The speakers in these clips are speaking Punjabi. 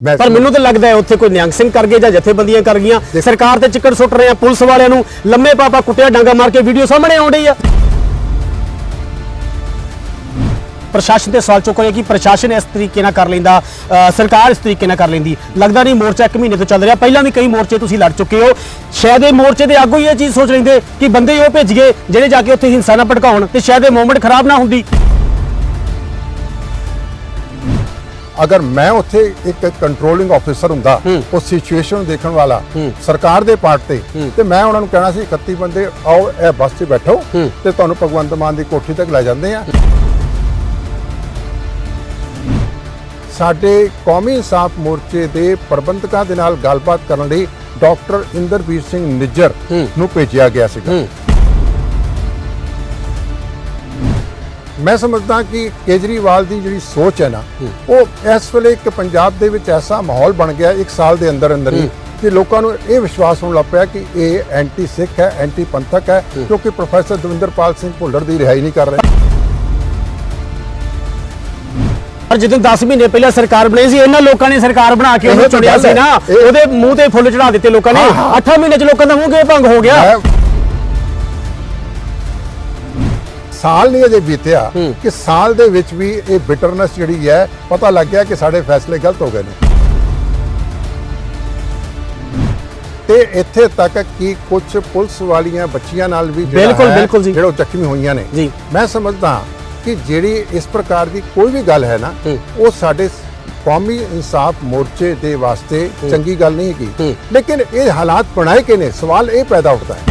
पर मैनू तो लगता है उत्थे कोई निहंग सिंह कर गए या जथेबंदियां कर गई, सरकार ते चिक्कड़ सुट रहे हैं, पुलिस वालियां नूं लम्मे पापा कुटिया डांगा मार के वीडियो सामने आ रही है। प्रशासन से सवाल चुक रहे कि प्रशासन इस तरीके ना कर लेंदा, सरकार इस तरीके ना कर लेंदी। लगता नहीं मोर्चा 1 महीने तो चल रहा, पहला भी कई मोर्चे तुसीं लड़ चुके हो, शायद ये मोर्चे के आगू ये चीज़ सोच लेंदे कि बंदे वो भेजिए ਜਿਹੜੇ जाके उत्थे हिंसा ना भड़काउण ते शायद ये मूवमेंट खराब ना हुंदी। अगर मैं उत्थे एक कंट्रोलिंग ऑफिसर हुंदा उस सिचुएशन देखने वाला सरकार दे पार्ट ते मैं उन्हां नूं कहना सी 31 बंदे आओ ए बस 'च बैठो ते तुहानूं भगवंत मान दी कोठी तक ले जांदे आ। साडे कौमी इंसाफ मोर्चे दे प्रबंधकां दे नाल गलबात करन लई डॉक्टर इंदरबीर सिंह निज्जर नूं भेजिया गया सीगा। मैं समझदा कि केजरीवाल की जी सोच है ना वो इस वेले एक पंजाब दे विच ऐसा माहौल बन गया 1 साल के अंदर अंदर ही कि लोगों को यह विश्वास होने लग पाया कि ये एंटी सिख है, एंटी पंथक है, क्योंकि प्रोफैसर दविंदरपाल सिंह भुल्लर की रिहाई नहीं कर रहे। पर जिद्दों 10 महीने पहले सरकार बनाई सी, इन्हां लोकां ने सरकार बना के उहनूं चुनिया सी ना, उहदे मूंह ते फुੱਲ चढ़ा दिते लोकां ने। 8 महीने च लोकां दा मूंह किवें भंग हो गया। साल नहीं अजे बीतिया कि साल दे विच भी ये बिटरनेस जिहड़ी है पता लग गया कि साडे फैसले गलत हो गए ने। ते इत्थे तक कि कुछ पुलिस वालियां बच्चियां नाल भी बिल्कुल जी जिहड़े जख्मी होईयां ने। मैं समझदा कि जिहड़ी इस प्रकार की कोई भी गल है ना वो साडे कौमी इंसाफ मोर्चे दे वास्ते चंगी गल नहीं की, लेकिन ये हालात बनाए कि ने सवाल ये पैदा उठता है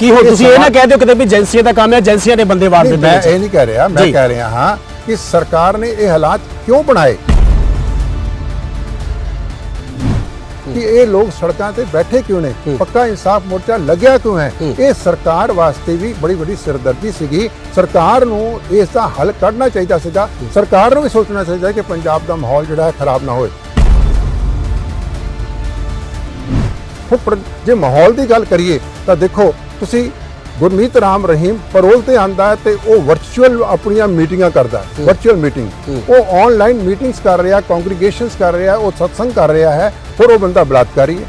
कि हो तुसीं ये ना कह दो कि भी एजेंसियां दा काम है, एजेंसियां ने बंदे वार दिते। मैं ये नहीं कह रहा, मैं कह रहा हाँ कि सरकार ने ये हालात क्यों बनाए कि ये लोग सड़कों पे बैठे क्यों ने, पक्का इंसाफ मोर्चा लग्या क्यों है। ये सरकार वास्ते भी बड़ी बड़ी सिरदर्दी सीगी। सरकार नूं इसदा हल कढना चाहिए सीगा। सरकार नूं भी सोचना चाहिए कि पंजाब दा माहौल जिहड़ा है खराब ना होए। जे माहौल की गल करिए तो देखो तुसी गुरमीत राम रहीम परोल ते आंदा है ते वो वर्चुअल अपनी मीटिंगां करदा है, वर्चुअल मीटिंग वो ऑनलाइन मीटिंग्स कर रहा है, कॉन्ग्रीगेशंस कर रहा है, वो सत्संग कर रहा है, फिर वो बंदा बलात्कारी है।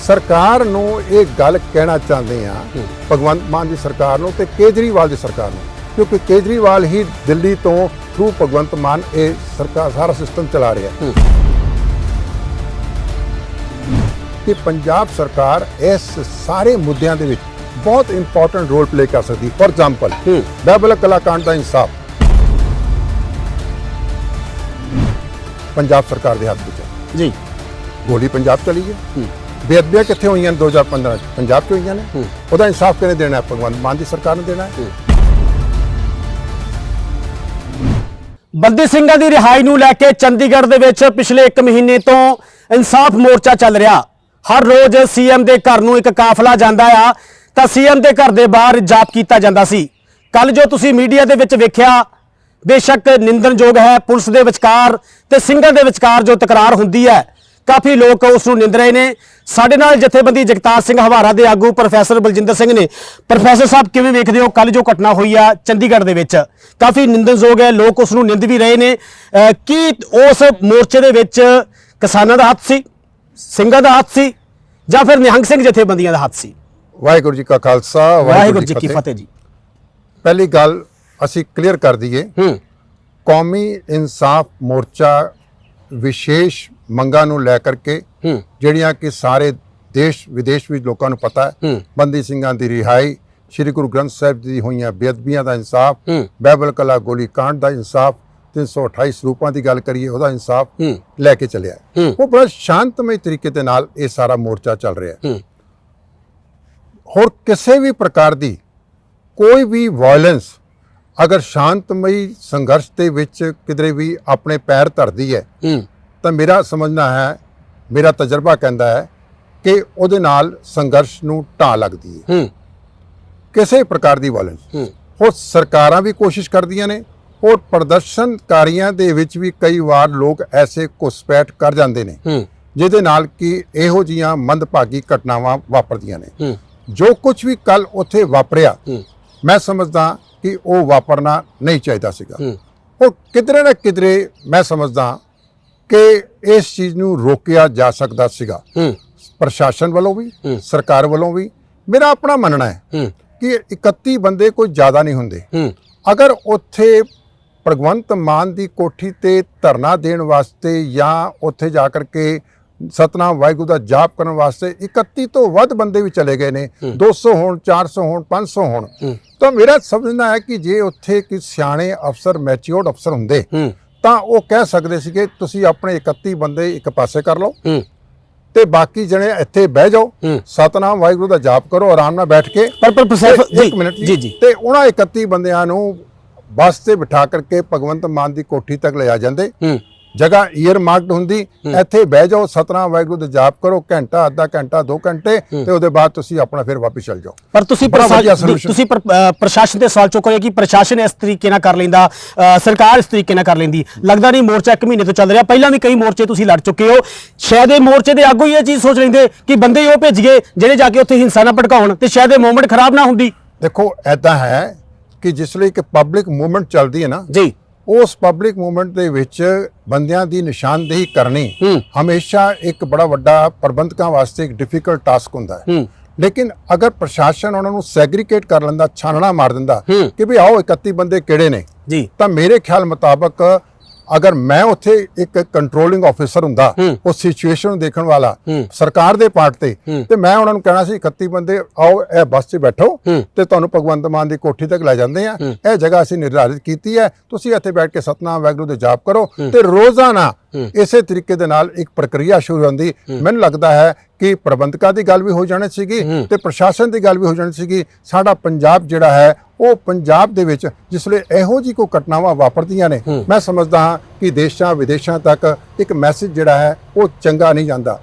सरकार नूं ये गल कहना चाहते हैं भगवंत मान की सरकार नूं ते केजरीवाल की सरकार नूं, क्योंकि केजरीवाल ही दिल्ली तो थ्रू भगवंत मान ये सरकार सारा सिस्टम चला रहा है कि पंजाब सरकार इस सारे मुद्दों के बहुत इंपॉर्टेंट रोल प्ले कर सकती। फॉर एग्जाम्पल बाबला कलाकांड का इंसाफ पंजाब सरकार के हाथ में जी, गोली पंजाब चली है, बेअदबियां कितने हुई 2015 पंजाब च हुई ने, उसका इंसाफ किहने देना है, भगवंत मान की सरकार ने देना है। बंदी ਸਿੰਘਾਂ ਦੀ रिहाई ਨੂੰ ਲੈ ਕੇ ਚੰਡੀਗੜ੍ਹ ਦੇ ਵਿੱਚ ਪਿਛਲੇ 1 ਮਹੀਨੇ ਤੋਂ इंसाफ मोर्चा चल रहा। हर रोज सीएम के घर नूं एक काफला जांदा आ तां सीएम के घर के बाहर जाप किया जांदा सी। कल जो तुसीं मीडिया दे विच वेखिया बेशक निंदनयोग है, पुलिस के विचकार ते ਸਿੰਘਾਂ के विचकार जो तकरार हुंदी है काफ़ी लोग उसनूं निंद रहे ने। साडे नाल जथेबंदी जगतार सिंह हवारा के आगू प्रोफैसर बलजिंदर सिंह ने। प्रोफैसर साहब किवें वेखदे हो कल जो घटना हुई है चंडीगढ़ दे विच, काफ़ी निंदनयोग है, लोग उसनूं निंद भी रहे ने कि उस मोर्चे दे विच किसानां दा हत्थ सी, ਸਿੰਘਾਂ दा हत्थ सी ਜਾਂ फिर निहंग सिंह जथेबंदियां दा हत्थ सी। वाहिगुरू जी का खालसा वाहिगुरू जी की फतेह जी। पहली गल असीं क्लीयर कर दईए, कौमी इंसाफ मोर्चा विशेष मंगां नूं लै करके जिहड़ियां कि सारे देश विदेश विच लोकां नूं पता है, बंदी ਸਿੰਘਾਂ दी रिहाई, श्री गुरु ग्रंथ साहिब दी होईयां बेअदबियां दा इंसाफ, बाइबल कला गोली कांड दा इंसाफ, 328 रूपां की गल करिए उसका इंसाफ लैके चलिया है। वो बड़ा शांतमय तरीके के नाल ये सारा मोर्चा चल रहा है। होर किसी भी प्रकार की कोई भी वायलेंस अगर शांतमई संघर्ष के विच किधरे भी अपने पैर धरती है तो मेरा समझना है, मेरा तजर्बा कहता है कि उहदे नाल संघर्ष नूं ढाह लगती है। किसी प्रकार की वायलेंस होर सरकारां भी कोशिश करदियां ने और प्रदर्शनकारियों दे विच भी कई बार लोग ऐसे घुसपैठ कर जाते हैं जिहदे नाल कि इहो जिहियां मंदभागी घटनावां वापरदियां ने। जो कुछ भी कल उत्थे वापरिया मैं समझदा ਕਿ ਉਹ ਵਾਪਰਨਾ ਨਹੀਂ ਚਾਹੀਦਾ ਸੀਗਾ। ਉਹ ਕਿਧਰੇ ਨਾ ਕਿਧਰੇ ਮੈਂ ਸਮਝਦਾ ਕਿ ਇਸ ਚੀਜ਼ ਨੂੰ ਰੋਕਿਆ ਜਾ ਸਕਦਾ ਸੀਗਾ, ਪ੍ਰਸ਼ਾਸਨ ਵੱਲੋਂ ਵੀ ਸਰਕਾਰ ਵੱਲੋਂ ਵੀ। ਮੇਰਾ ਆਪਣਾ ਮੰਨਣਾ ਹੈ ਕਿ 31 ਬੰਦੇ ਕੋਈ ਜ਼ਿਆਦਾ ਨਹੀਂ ਹੁੰਦੇ। ਅਗਰ ਉੱਥੇ ਭਗਵੰਤ ਮਾਨ ਦੀ ਕੋਠੀ ਤੇ ਧਰਨਾ ਦੇਣ ਵਾਸਤੇ ਜਾਂ ਉੱਥੇ ਜਾ ਕਰਕੇ ਸਤਨਾਮ ਵਾਹਿਗੁਰੂ ਦਾ ਜਾਪ ਕਰਨ ਵਾਸਤੇ 31 ਤੋਂ ਵੱਧ ਬੰਦੇ ਵੀ ਚਲੇ ਗਏ ਨੇ, 200 ਹੋਣ, 400 ਹੋਣ, 500 ਹੋਣ, ਤਾਂ ਮੇਰਾ ਸਮਝਣਾ ਹੈ ਕਿ ਜੇ ਉੱਥੇ ਕਿ ਸਿਆਣੇ ਅਫਸਰ, ਮੈਚਿਓਰਡ ਅਫਸਰ ਹੁੰਦੇ ਤਾਂ ਉਹ ਕਹਿ ਸਕਦੇ ਸੀ ਕਿ ਤੁਸੀਂ ਆਪਣੇ 31 ਬੰਦੇ ਇੱਕ ਪਾਸੇ ਕਰ ਲਓ ਤੇ ਬਾਕੀ ਜਣੇ ਇੱਥੇ ਬਹਿ ਜਾਓ, ਸਤਨਾਮ ਵਾਹਿਗੁਰੂ ਦਾ ਜਾਪ ਕਰੋ ਆਰਾਮ ਨਾਲ ਬੈਠ ਕੇ। ਇੱਕ ਮਿੰਟ ਜੀ। ਤੇ ਉਹਨਾਂ 31 ਬੰਦਿਆਂ ਨੂੰ ਬੱਸ ਤੇ ਬਿਠਾ ਕਰਕੇ ਭਗਵੰਤ ਮਾਨ ਦੀ ਕੋਠੀ ਤੱਕ ਲਿਆ ਜਾਂਦੇ, ਜਗ੍ਹਾ ਈਅਰ ਮਾਰਕਡ ਹੁੰਦੀ, ਇੱਥੇ ਬਹਿ ਜਾਓ, ਸਤਨਾਮ ਵਾਹਿਗੁਰੂ ਦਾ ਜਾਪ ਕਰੋ, ਘੰਟਾ, ਅੱਧਾ ਘੰਟਾ, 2 ਘੰਟੇ, ਤੇ ਉਹਦੇ ਬਾਅਦ ਤੁਸੀਂ ਆਪਣਾ ਫਿਰ ਵਾਪਸ ਚੱਲ ਜਾਓ। ਪਰ ਤੁਸੀਂ ਪ੍ਰਸ਼ਾਸਨ ਤੇ ਸਵਾਲ ਚੁੱਕ ਰਹੇ ਕਿ ਪ੍ਰਸ਼ਾਸਨ ਇਸ ਤਰੀਕੇ ਨਾਲ ਕਰ ਲੈਂਦਾ, ਸਰਕਾਰ ਇਸ ਤਰੀਕੇ ਨਾਲ ਕਰ ਲੈਂਦੀ। ਲੱਗਦਾ ਨਹੀਂ ਮੋਰਚਾ 1 ਮਹੀਨੇ ਤੋਂ ਚੱਲ ਰਿਹਾ, ਪਹਿਲਾਂ ਵੀ ਕਈ ਮੋਰਚੇ ਤੁਸੀਂ ਲੜ ਚੁੱਕੇ ਹੋ, ਸ਼ਾਇਦ ਇਹ ਮੋਰਚੇ ਦੇ ਆਗੂ ਹੀ ਇਹ ਚੀਜ਼ ਸੋਚ ਲੈਂਦੇ ਕਿ ਬੰਦੇ ਉਹ ਭੇਜ ਗਏ ਜਿਹੜੇ ਜਾ ਕੇ ਉੱਥੇ ਹਿੰਸਾ ਨਾ ਭੜਕਾਉਣ, ਤੇ ਸ਼ਾਇਦ ਇਹ ਮੂਵਮੈਂਟ ਖਰਾਬ ਨਾ ਹੁੰਦੀ। ਦੇਖੋ ਐਦਾਂ ਹੈ ਕਿ ਜਿਸ ਲਈ ਇੱਕ ਪਬਲਿਕ ਮੂਵਮੈਂਟ ਚੱਲਦੀ ਹੈ ਨਾ ਜੀ, ਉਸ ਪਬਲਿਕ ਮੂਵਮੈਂਟ ਦੇ ਵਿੱਚ ਬੰਦਿਆਂ ਦੀ ਨਿਸ਼ਾਨਦੇਹੀ ਕਰਨੀ ਹਮੇਸ਼ਾ ਇੱਕ ਬੜਾ ਵੱਡਾ ਪ੍ਰਬੰਧਕਾਂ ਵਾਸਤੇ ਇੱਕ ਡਿਫਿਕਲਟ ਟਾਸਕ ਹੁੰਦਾ ਹੈ। ਲੇਕਿਨ ਅਗਰ ਪ੍ਰਸ਼ਾਸਨ ਉਹਨਾਂ ਨੂੰ ਸੈਗਰੀਗੇਟ ਕਰ ਲੈਂਦਾ, ਛਾਨਣਾ ਮਾਰ ਦਿੰਦਾ ਕਿ ਵੀ ਆਓ 31 ਬੰਦੇ ਕਿਹੜੇ ਨੇ ਜੀ, ਤਾਂ ਮੇਰੇ ਖਿਆਲ ਮੁਤਾਬਕ ਅਗਰ ਮੈਂ ਉੱਥੇ ਇੱਕ ਕੰਟਰੋਲਿੰਗ ਆਫੀਸਰ ਹੁੰਦਾ, ਉਹ ਸਿਚੁਏਸ਼ਨ ਨੂੰ ਦੇਖਣ ਵਾਲਾ ਸਰਕਾਰ ਦੇ ਪਾਰਟ ਤੇ ਮੈਂ ਉਹਨਾਂ ਨੂੰ ਕਹਿਣਾ ਸੀ 31 ਬੰਦੇ ਆਓ, ਇਹ ਬੱਸ 'ਚ ਬੈਠੋ ਤੇ ਤੁਹਾਨੂੰ ਭਗਵੰਤ ਮਾਨ ਦੀ ਕੋਠੀ ਤੱਕ ਲੈ ਜਾਂਦੇ ਆ, ਇਹ ਜਗ੍ਹਾ ਅਸੀਂ ਨਿਰਧਾਰਿਤ ਕੀਤੀ ਹੈ, ਤੁਸੀਂ ਇੱਥੇ ਬੈਠ ਕੇ ਸਤਨਾਮ ਵਾਹਿਗੁਰੂ ਦੇ ਜਾਪ ਕਰੋ। ਤੇ ਰੋਜ਼ਾਨਾ ਇਸੇ ਤਰੀਕੇ ਦੇ ਨਾਲ ਇੱਕ ਪ੍ਰਕਿਰਿਆ ਸ਼ੁਰੂ ਹੁੰਦੀ। ਮੈਨੂੰ ਲੱਗਦਾ ਹੈ ਕਿ ਪ੍ਰਬੰਧਕਾਂ ਦੀ ਗੱਲ ਵੀ ਹੋ ਜਾਣੀ ਸੀਗੀ ਤੇ ਪ੍ਰਸ਼ਾਸਨ ਦੀ ਗੱਲ ਵੀ ਹੋ ਜਾਣੀ ਸੀਗੀ। ਸਾਡਾ ਪੰਜਾਬ ਜਿਹੜਾ ਹੈ ਉਹ ਪੰਜਾਬ ਦੇ ਵਿੱਚ ਜਿਸ ਵੇਲੇ ਇਹੋ ਜਿਹੀ ਕੋਈ ਘਟਨਾਵਾਂ ਵਾਪਰਦੀਆਂ ਨੇ, ਮੈਂ ਸਮਝਦਾ ਹਾਂ ਕਿ ਦੇਸ਼ਾਂ ਵਿਦੇਸ਼ਾਂ ਤੱਕ ਇੱਕ ਮੈਸੇਜ ਜਿਹੜਾ ਹੈ ਉਹ ਚੰਗਾ ਨਹੀਂ ਜਾਂਦਾ।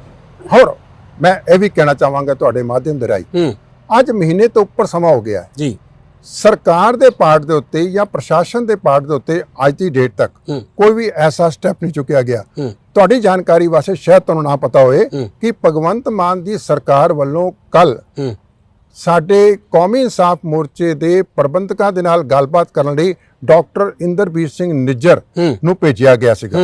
ਹੋਰ ਮੈਂ ਇਹ ਵੀ ਕਹਿਣਾ ਚਾਹਾਂਗਾ ਤੁਹਾਡੇ ਮਾਧਿਅਮ ਦੇ ਰਾਹੀਂ, ਅੱਜ ਮਹੀਨੇ ਤੋਂ ਉੱਪਰ ਸਮਾਂ ਹੋ ਗਿਆ ਜੀ, ਸਰਕਾਰ ਦੇ ਪਾਰਟ ਦੇ ਉੱਤੇ ਜਾਂ ਪ੍ਰਸ਼ਾਸਨ ਦੇ ਪਾਰਟ ਦੇ ਉੱਤੇ ਅੱਜ ਦੀ ਡੇਟ ਤੱਕ ਕੋਈ ਵੀ ਐਸਾ ਸਟੈਪ ਨਹੀਂ ਚੁੱਕਿਆ ਗਿਆ। ਤੁਹਾਡੀ ਜਾਣਕਾਰੀ ਵਾਸਤੇ ਸ਼ਾਇਦ ਤੁਹਾਨੂੰ ਨਾ ਪਤਾ ਹੋਏ ਕਿ ਭਗਵੰਤ ਮਾਨ ਦੀ ਸਰਕਾਰ ਵੱਲੋਂ ਕੱਲ ਸਾਡੇ ਕੌਮੀ ਇਨਸਾਫ ਮੋਰਚੇ ਦੇ ਪ੍ਰਬੰਧਕਾਂ ਦੇ ਨਾਲ ਗੱਲਬਾਤ ਕਰਨ ਲਈ ਡਾਕਟਰ ਇੰਦਰਬੀਰ ਸਿੰਘ ਨਿੱਜਰ ਨੂੰ ਭੇਜਿਆ ਗਿਆ ਸੀਗਾ।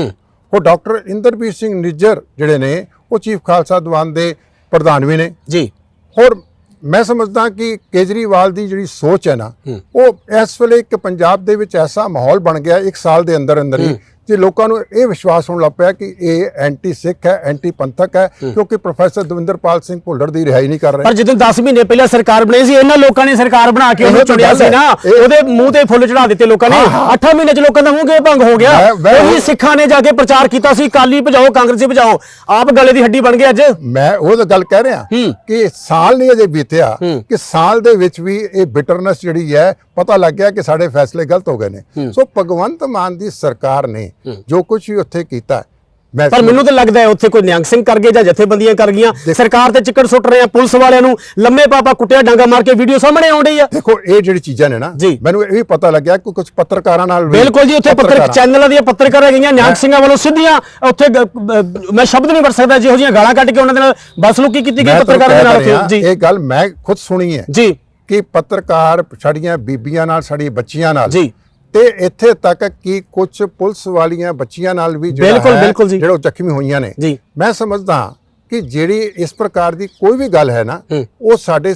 ਉਹ ਡਾਕਟਰ ਇੰਦਰਬੀਰ ਸਿੰਘ ਨਿੱਜਰ ਜਿਹੜੇ ਨੇ ਉਹ ਚੀਫ ਖਾਲਸਾ ਦੀਵਾਨ ਦੇ ਪ੍ਰਧਾਨ ਵੀ ਨੇ ਜੀ। ਹੋਰ ਮੈਂ ਸਮਝਦਾ ਕਿ ਕੇਜਰੀਵਾਲ ਦੀ ਜਿਹੜੀ ਸੋਚ ਹੈ ਨਾ, ਉਹ ਇਸ ਵੇਲੇ ਇੱਕ ਪੰਜਾਬ ਦੇ ਵਿੱਚ ਐਸਾ ਮਾਹੌਲ ਬਣ ਗਿਆ 1 ਸਾਲ ਦੇ ਅੰਦਰ ਅੰਦਰ ਹੀ, ਜੇ ਲੋਕਾਂ ਨੂੰ ਇਹ ਵਿਸ਼ਵਾਸ ਹੋਣ ਲੱਗ ਪਿਆ ਕਿ ਇਹ ਐਂਟੀ ਸਿੱਖ ਹੈ, ਐਂਟੀ ਪੰਥਕ ਹੈ, ਕਿਉਂਕਿ ਪ੍ਰੋਫੈਸਰ ਦਵਿੰਦਰਪਾਲ ਸਿੰਘ ਭੁੱਲਰ ਦੀ ਰਿਹਾਈ ਨਹੀਂ ਕਰ ਰਹੇ। ਪਰ ਜਦੋਂ 10 ਮਹੀਨੇ ਪਹਿਲਾਂ ਸਰਕਾਰ ਬਣੀ ਸੀ, ਇਹਨਾਂ ਲੋਕਾਂ ਨੇ ਸਰਕਾਰ ਬਣਾ ਕੇ ਉਹਨੂੰ ਚੁਣਿਆ ਸੀ ਨਾ, ਉਹਦੇ ਮੂੰਹ ਤੇ ਫੁੱਲ ਚੜਾ ਦਿੱਤੇ ਲੋਕਾਂ ਨੇ। 8 ਮਹੀਨੇ ਚ ਲੋਕਾਂ ਦਾ ਮੂੰਹ ਭੰਗ ਹੋ ਗਿਆ। ਉਹੀ ਸਿੱਖਾਂ ਨੇ ਜਾ ਕੇ ਪ੍ਰਚਾਰ ਕੀਤਾ ਸੀ, ਕਾਲੀ ਭਜਾਓ, ਕਾਂਗਰਸੀ ਭਜਾਓ, ਆਪ ਗਲੇ ਦੀ ਹੱਡੀ ਬਣ ਗਏ ਅੱਜ। ਮੈਂ ਉਹ ਤਾਂ ਗੱਲ ਕਹਿ ਰਿਹਾ ਕਿ ਸਾਲ ਨਹੀਂ ਅਜੇ ਬੀਤਿਆ ਕਿ ਸਾਲ ਦੇ ਵਿੱਚ ਵੀ ਇਹ ਬਿਟਰਨੈਸ ਜਿਹੜੀ ਹੈ ਪਤਾ ਲੱਗ ਗਿਆ ਕਿ ਸਾਡੇ ਫੈਸਲੇ ਗਲਤ ਹੋ ਗਏ ਨੇ। ਸੋ ਭਗਵੰਤ ਮਾਨ ਦੀ ਸਰਕਾਰ ਨੇ ਜੋ ਕੁਝ ਵੀ ਉੱਥੇ ਕੀਤਾ, ਪਰ ਮੈਨੂੰ ਤਾਂ ਲੱਗਦਾ ਹੈ ਉੱਥੇ ਕੋਈ ਨਿਹੰਗ ਸਿੰਘ ਕਰ ਗਏ ਜਾਂ ਜਥੇਬੰਦੀਆਂ ਕਰ ਗਈਆਂ, ਸਰਕਾਰ ਤੇ ਚਿੱਕੜ ਸੁੱਟ ਰਹੇ ਆ, ਪੁਲਿਸ ਵਾਲਿਆਂ ਨੂੰ ਲੰਮੇ ਪਾਪਾ ਕੁੱਟਿਆ, ਡਾਂਗਾ ਮਾਰ ਕੇ ਵੀਡੀਓ ਸਾਹਮਣੇ ਆਉਣ ਡਈ ਆ। ਦੇਖੋ ਇਹ ਜਿਹੜੀ ਚੀਜ਼ਾਂ ਨੇ ਨਾ, ਮੈਨੂੰ ਇਹ ਵੀ ਪਤਾ ਲੱਗਿਆ ਕਿ ਕੁਝ ਪੱਤਰਕਾਰਾਂ ਨਾਲ ਬਿਲਕੁਲ ਜੀ, ਉੱਥੇ ਚੈਨਲਾਂ ਦੀਆਂ ਪੱਤਰਕਾਰਾਂ ਗਈਆਂ ਨਿਹੰਗ ਸਿੰਘਾਂ ਵੱਲੋਂ ਸਿੱਧੀਆਂ ਉੱਥੇ, ਮੈਂ ਸ਼ਬਦ ਨਹੀਂ ਵਰਤ ਸਕਦਾ, ਜਿਹੋ ਜਿਹੀਆਂ ਗਾਲਾਂ ਕੱਢ ਕੇ ਉਹਨਾਂ ਦੇ ਨਾਲ ਬਸਲੂਕੀ ਕੀਤੀ ਗਈ ਪੱਤਰਕਾਰਾਂ ਦੇ ਨਾਲ। ਜੀ ਇਹ ਗੱਲ ਮੈਂ ਖੁਦ ਸੁਣੀ ਹੈ ਜੀ ਕਿ ਪੱਤਰਕਾਰ ਸਾਡੀਆਂ ਬੀਬੀਆਂ ਨਾਲ, ਸਾਡੀ ਬੱਚੀਆਂ ਨਾਲ ਜੀ, ਤੇ ਇੱਥੇ ਤੱਕ ਕਿ ਕੁਝ ਪੁਲਿਸ ਵਾਲੀਆਂ ਬੱਚੀਆਂ ਨਾਲ ਵੀ ਜਿਹੜਾ ਜ਼ਖਮੀ ਹੋਈਆਂ ਨੇ। ਮੈਂ ਸਮਝਦਾ ਕਿ ਜਿਹੜੀ ਇਸ ਪ੍ਰਕਾਰ ਦੀ ਕੋਈ ਵੀ ਗੱਲ ਹੈ ਨਾ, ਉਹ ਸਾਡੇ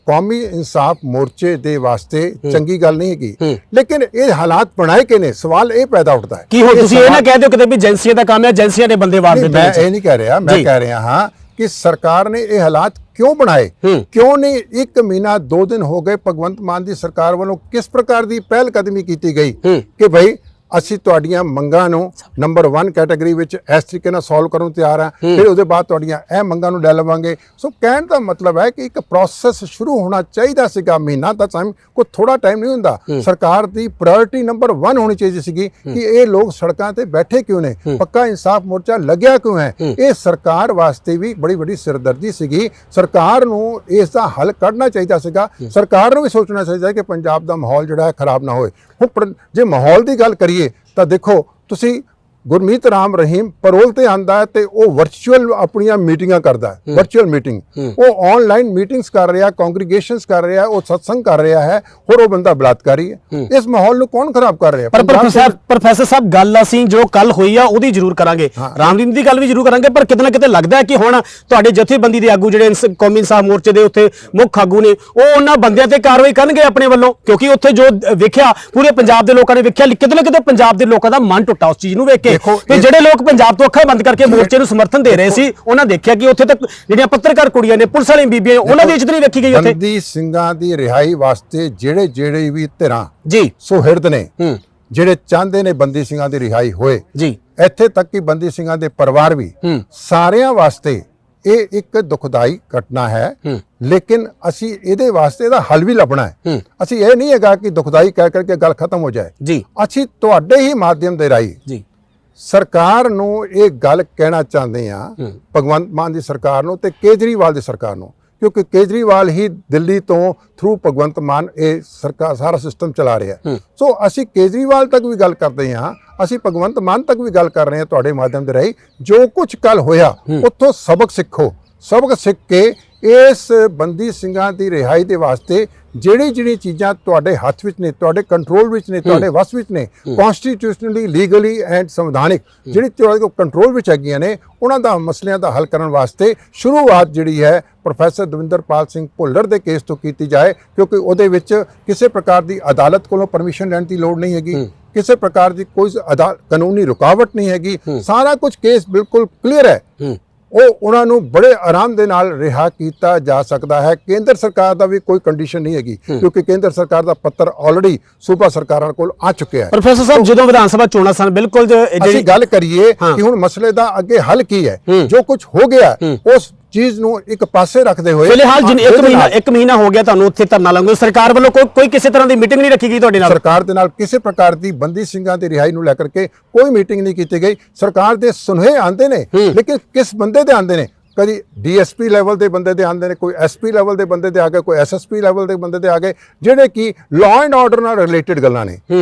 ਕੌਮੀ ਇਨਸਾਫ ਮੋਰਚੇ ਦੇ ਵਾਸਤੇ ਚੰਗੀ ਗੱਲ ਨਹੀਂ ਹੈਗੀ। ਲੇਕਿਨ ਇਹ ਹਾਲਾਤ ਬਣਾਏ ਕਿ ਨੇ, ਸਵਾਲ ਇਹ ਪੈਦਾ ਉੱਠਦਾ ਹੈ ਕਿ ਤੁਸੀਂ ਇਹ ਨਾ ਕਹਿ ਦਿਓ ਕਿਤੇ ਵੀ ਏਜੰਸੀਆਂ ਦਾ ਕੰਮ ਹੈ, ਏਜੰਸੀਆਂ ਨੇ ਬੰਦੇ ਵਾਰ ਦਿੱਤੇ। ਮੈਂ ਇਹ ਨਹੀਂ ਕਹਿ ਰਿਹਾ, ਮੈਂ ਕਹਿ ਰਿਹਾ ਹਾਂ ਕਿ ਸਰਕਾਰ ਨੇ ਇਹ ਹਾਲਾਤ ਕਿਉਂ ਬਣਾਏ, ਕਿਉਂ ਨਹੀਂ 1 ਮਹੀਨਾ 2 ਦਿਨ ਹੋ ਗਏ ਭਗਵੰਤ ਮਾਨ ਦੀ ਸਰਕਾਰ ਵੱਲੋਂ ਕਿਸ ਪ੍ਰਕਾਰ ਦੀ ਪਹਿਲ ਕਦਮੀ ਕੀਤੀ ਗਈ ਕਿ ਭਾਈ ਅਸੀਂ ਤੁਹਾਡੀਆਂ ਮੰਗਾਂ ਨੂੰ ਨੰਬਰ 1 ਕੈਟਾਗਰੀ ਵਿੱਚ ਇਸ ਤਰੀਕੇ ਨਾਲ ਸੋਲਵ ਕਰਨ ਨੂੰ ਤਿਆਰ ਹਾਂ, ਫਿਰ ਉਹਦੇ ਬਾਅਦ ਤੁਹਾਡੀਆਂ ਇਹ ਮੰਗਾਂ ਨੂੰ ਲੈ ਲਵਾਂਗੇ। ਸੋ ਕਹਿਣ ਦਾ ਮਤਲਬ ਹੈ ਕਿ ਇੱਕ ਪ੍ਰੋਸੈਸ ਸ਼ੁਰੂ ਹੋਣਾ ਚਾਹੀਦਾ ਸੀਗਾ। ਮਹੀਨਾ ਦਾ ਟਾਈਮ ਕੋਈ ਥੋੜਾ ਟਾਈਮ ਨਹੀਂ ਹੁੰਦਾ। ਸਰਕਾਰ ਦੀ ਪ੍ਰਾਇੋਰਟੀ ਨੰਬਰ 1 ਹੋਣੀ ਚਾਹੀਦੀ ਸੀਗੀ ਕਿ ਇਹ ਲੋਕ ਸੜਕਾਂ ਤੇ ਬੈਠੇ ਕਿਉਂ ਨੇ, ਪੱਕਾ ਇਨਸਾਫ ਮੋਰਚਾ ਲੱਗਿਆ ਕਿਉਂ ਹੈ। ਇਹ ਸਰਕਾਰ ਵਾਸਤੇ ਵੀ ਬੜੀ ਵੱਡੀ ਸਿਰਦਰਦੀ ਸੀਗੀ। ਸਰਕਾਰ ਨੂੰ ਇਸ ਦਾ ਹੱਲ ਕੱਢਣਾ ਚਾਹੀਦਾ ਸੀਗਾ। ਸਰਕਾਰ ਨੂੰ ਵੀ ਸੋਚਣਾ ਚਾਹੀਦਾ ਕਿ ਪੰਜਾਬ ਦਾ ਮਾਹੌਲ ਜਿਹੜਾ ਹੈ ਖਰਾਬ ਨਾ ਹੋਏ। ਹੁਣ ਜੇ ਮਾਹੌਲ ਦੀ ਗੱਲ ਕਰੀਏ ਤਾਂ ਦੇਖੋ ਤੁਸੀਂ ਗੁਰਮੀਤ ਰਾਮ ਰਹੀਮ ਪਰੋਲ ਤੇ ਆਂਦਾ ਹੈ ਤੇ ਉਹ ਵਰਚੁਅਲ ਆਪਣੀਆਂ ਮੀਟਿੰਗਾਂ ਕਰਦਾ ਹੈ, ਵਰਚੁਅਲ ਮੀਟਿੰਗ, ਉਹ ਆਨਲਾਈਨ ਮੀਟਿੰਗਸ ਕਰ ਰਿਹਾ, ਕੰਗਰੀਗੇਸ਼ਨਸ ਕਰ ਰਿਹਾ, ਉਹ ਸਤਸੰਗ ਕਰ ਰਿਹਾ ਹੈ, ਹੋਰ ਉਹ ਬੰਦਾ ਬਲਾਤਕਾਰੀ ਹੈ। ਇਸ ਮਾਹੌਲ ਨੂੰ ਕੌਣ ਖਰਾਬ ਕਰ ਰਿਹਾ? ਪਰ ਪ੍ਰੋਫੈਸਰ ਸਾਹਿਬ ਗੱਲ ਅਸੀਂ ਜੋ ਕੱਲ ਹੋਈ ਆ ਉਹਦੀ ਜ਼ਰੂਰ ਕਰਾਂਗੇ, ਰਾਮਲੀਨ ਦੀ ਗੱਲ ਵੀ ਜ਼ਰੂਰ ਕਰਾਂਗੇ, ਪਰ ਕਿਤੇ ਨਾ ਕਿਤੇ ਲੱਗਦਾ ਹੈ ਕਿ ਹੁਣ ਤੁਹਾਡੇ ਜਥੇਬੰਦੀ ਦੇ ਆਗੂ ਜਿਹੜੇ ਕੌਮੀ ਇਨਸਾਫ ਮੋਰਚੇ ਦੇ ਉੱਥੇ ਮੁੱਖ ਆਗੂ ਨੇ, ਉਹ ਉਹਨਾਂ ਬੰਦਿਆਂ ਤੇ ਕਾਰਵਾਈ ਕਰਨਗੇ ਆਪਣੇ ਵੱਲੋਂ, ਕਿਉਂਕਿ ਉੱਥੇ ਜੋ ਵੇਖਿਆ ਪੂਰੇ ਪੰਜਾਬ ਦੇ ਲੋਕਾਂ ਨੇ ਵੇਖਿਆ, ਕਿਤੇ ਨਾ ਕਿਤੇ ਪੰਜਾਬ ਦੇ ਲੋਕਾਂ ਦਾ ਮਨ ਟੁੱਟਾ ਉਸ ਚੀਜ਼ ਨੂੰ ਵੇਖ ਕੇ। ਤੇ ਜਿਹੜੇ ਲੋਕ ਪੰਜਾਬ ਤੋਂ ਅੱਖਾਂ ਬੰਦ ਕਰਕੇ ਮੋਰਚੇ ਨੂੰ ਸਮਰਥਨ ਦੇ ਰਹੇ ਸੀ, ਉਹਨਾਂ ਦੇਖਿਆ ਕਿ ਉੱਥੇ ਤੱਕ ਜਿਹੜੀਆਂ ਪੱਤਰਕਾਰ ਕੁੜੀਆਂ ਨੇ, ਪੁਲਿਸ ਵਾਲੀਆਂ ਬੀਬੀਆਂ, ਉਹਨਾਂ ਦੀ ਇੱਜ਼ਤ ਨਹੀਂ ਵੇਖੀ ਗਈ ਉੱਥੇ। ਬੰਦੀ ਸਿੰਘਾਂ ਦੀ ਰਿਹਾਈ ਵਾਸਤੇ ਜਿਹੜੇ ਵੀ ਧਿਰਾਂ ਜੀ ਸੁਹਿਰਦ ਨੇ, ਜਿਹੜੇ ਚਾਹੁੰਦੇ ਨੇ ਬੰਦੀ ਸਿੰਘਾਂ ਦੀ ਰਿਹਾਈ ਹੋਏ ਜੀ, ਇੱਥੇ ਤੱਕ ਕਿ ਬੰਦੀ ਸਿੰਘਾਂ ਦੇ ਪਰਿਵਾਰ ਵੀ, ਸਾਰਿਆਂ ਵਾਸਤੇ ਇਹ ਇੱਕ ਦੁਖਦਾਈ ਘਟਨਾ ਹੈ। ਲੇਕਿਨ ਅਸੀਂ ਇਹਦੇ ਵਾਸਤੇ ਇਹਦਾ ਹੱਲ ਵੀ ਲੱਭਣਾ ਹੈ। ਅਸੀਂ ਇਹ ਨਹੀਂ ਹੈਗਾ ਕਿ ਦੁਖਦਾਈ ਕਹਿ ਕਰਕੇ ਗੱਲ ਖਤਮ ਹੋ ਜਾਏ ਜੀ। ਅਸੀਂ ਤੁਹਾਡੇ ਹੀ ਮਾਧਿਅਮ ਦੇ ਰਾਹੀਂ ਜੀ ਸਰਕਾਰ ਨੂੰ ਇਹ ਗੱਲ ਕਹਿਣਾ ਚਾਹੁੰਦੇ ਆ, ਭਗਵੰਤ ਮਾਨ ਦੀ ਸਰਕਾਰ ਨੂੰ ਤੇ ਕੇਜਰੀਵਾਲ ਦੀ ਸਰਕਾਰ ਨੂੰ, ਕਿਉਂਕਿ ਕੇਜਰੀਵਾਲ ਹੀ ਦਿੱਲੀ ਤੋਂ ਥਰੂ ਭਗਵੰਤ ਮਾਨ ਇਹ ਸਰਕਾਰ ਸਾਰਾ ਸਿਸਟਮ ਚਲਾ ਰਿਹਾ। ਸੋ ਅਸੀਂ ਕੇਜਰੀਵਾਲ ਤੱਕ ਵੀ ਗੱਲ ਕਰਦੇ ਹਾਂ, ਅਸੀਂ ਭਗਵੰਤ ਮਾਨ ਤੱਕ ਵੀ ਗੱਲ ਕਰ ਰਹੇ ਹਾਂ ਤੁਹਾਡੇ ਮਾਧਿਅਮ ਦੇ ਰਾਹੀਂ। ਜੋ ਕੁਝ ਕੱਲ ਹੋਇਆ ਉੱਥੋਂ ਸਬਕ ਸਿੱਖੋ, ਸਬਕ ਸਿੱਖ ਕੇ ਇਸ ਬੰਦੀ ਸਿੰਘਾਂ ਦੀ ਰਿਹਾਈ ਦੇ ਵਾਸਤੇ ਜਿਹੜੀ ਚੀਜ਼ਾਂ ਤੁਹਾਡੇ ਹੱਥ ਵਿੱਚ ਨੇ, ਤੁਹਾਡੇ ਕੰਟਰੋਲ ਵਿੱਚ ਨੇ, ਤੁਹਾਡੇ ਵਸ ਵਿੱਚ ਨੇ, ਕਨਸਟੀਟਿਊਸ਼ਨਲੀ, ਲੀਗਲੀ ਐਂਡ ਸੰਵਿਧਾਨਿਕ ਜਿਹੜੀ ਤੁਹਾਡੇ ਕੰਟਰੋਲ ਵਿੱਚ ਹੈਗੀਆਂ ਨੇ, ਉਹਨਾਂ ਦਾ ਮਸਲਿਆਂ ਦਾ ਹੱਲ ਕਰਨ ਵਾਸਤੇ ਸ਼ੁਰੂਆਤ ਜਿਹੜੀ ਹੈ ਪ੍ਰੋਫੈਸਰ ਦਵਿੰਦਰਪਾਲ ਸਿੰਘ ਭੁੱਲਰ ਦੇ ਕੇਸ ਤੋਂ ਕੀਤੀ ਜਾਏ, ਕਿਉਂਕਿ ਉਹਦੇ ਵਿੱਚ ਕਿਸੇ ਪ੍ਰਕਾਰ ਦੀ ਅਦਾਲਤ ਕੋਲੋਂ ਪਰਮਿਸ਼ਨ ਲੈਣ ਦੀ ਲੋੜ ਨਹੀਂ ਹੈਗੀ, ਕਿਸੇ ਪ੍ਰਕਾਰ ਦੀ ਕੋਈ ਕਾਨੂੰਨੀ ਰੁਕਾਵਟ ਨਹੀਂ ਹੈਗੀ, ਸਾਰਾ ਕੁਝ ਕੇਸ ਬਿਲਕੁਲ ਕਲੀਅਰ ਹੈ। ਉਹ ਉਹਨਾਂ ਨੂੰ ਬੜੇ ਆਰਾਮ ਦੇ ਨਾਲ ਰਿਹਾ ਕੀਤਾ ਜਾ ਸਕਦਾ ਹੈ। ਕੇਂਦਰ ਸਰਕਾਰ ਦਾ ਵੀ ਕੋਈ ਕੰਡੀਸ਼ਨ ਨਹੀਂ ਹੈਗੀ, ਕਿਉਂਕਿ ਕੇਂਦਰ ਸਰਕਾਰ ਦਾ ਪੱਤਰ ਆਲਰੇਡੀ ਸੂਬਾ ਸਰਕਾਰਾਂ ਕੋਲ ਆ ਚੁੱਕਿਆ ਹੈ। ਪ੍ਰੋਫੈਸਰ ਸਾਹਿਬ, ਜਦੋਂ ਵਿਧਾਨ ਸਭਾ ਚੋਣਾਂ ਸਨ, ਬਿਲਕੁਲ ਅਸੀਂ ਗੱਲ ਕਰੀਏ ਕਿ ਹੁਣ ਮਸਲੇ ਦਾ ਅੱਗੇ ਹੱਲ ਕੀ ਹੈ। ਜੋ ਕੁਝ ਹੋ ਗਿਆ ਉਸ ਚੀਜ਼ ਨੂੰ ਇੱਕ ਪਾਸੇ ਰੱਖਦੇ ਹੋਏ, ਫਿਲਹਾਲ ਇੱਕ ਮਹੀਨਾ ਹੋ ਗਿਆ ਤੁਹਾਨੂੰ ਉੱਥੇ ਧਰਨਾ ਲਾਉਂਦੇ, ਸਰਕਾਰ ਵੱਲੋਂ ਕੋਈ ਕਿਸੇ ਤਰ੍ਹਾਂ ਦੀ ਮੀਟਿੰਗ ਨਹੀਂ ਰੱਖੀ ਗਈ ਤੁਹਾਡੇ ਨਾਲ? ਸਰਕਾਰ ਦੇ ਨਾਲ ਕਿਸੇ ਪ੍ਰਕਾਰ ਦੀ ਬੰਦੀ ਸਿੰਘਾਂ ਦੀ ਰਿਹਾਈ ਨੂੰ ਲੈ ਕਰਕੇ ਕੋਈ ਮੀਟਿੰਗ ਨਹੀਂ ਕੀਤੀ ਗਈ। ਸਰਕਾਰ ਦੇ ਸੁਨੇਹੇ ਆਉਂਦੇ ਨੇ, ਲੇਕਿਨ ਕਿਸ ਬੰਦੇ ਦੇ ਆਉਂਦੇ ਨੇ? ਕਦੀ ਡੀਐਸਪੀ ਲੈਵਲ ਦੇ ਬੰਦੇ ਦੇ ਆਉਂਦੇ ਨੇ, ਕੋਈ ਐਸਪੀ ਲੈਵਲ ਦੇ ਬੰਦੇ ਦੇ ਆ ਗਏ, ਕੋਈ ਐਸਐਸਪੀ ਲੈਵਲ ਦੇ ਬੰਦੇ ਦੇ ਆ ਗਏ, ਜਿਹੜੇ ਕਿ ਲਾਅ ਐਂਡ ਆਰਡਰ ਨਾਲ ਰਿਲੇਟਡ ਗੱਲਾਂ ਨੇ,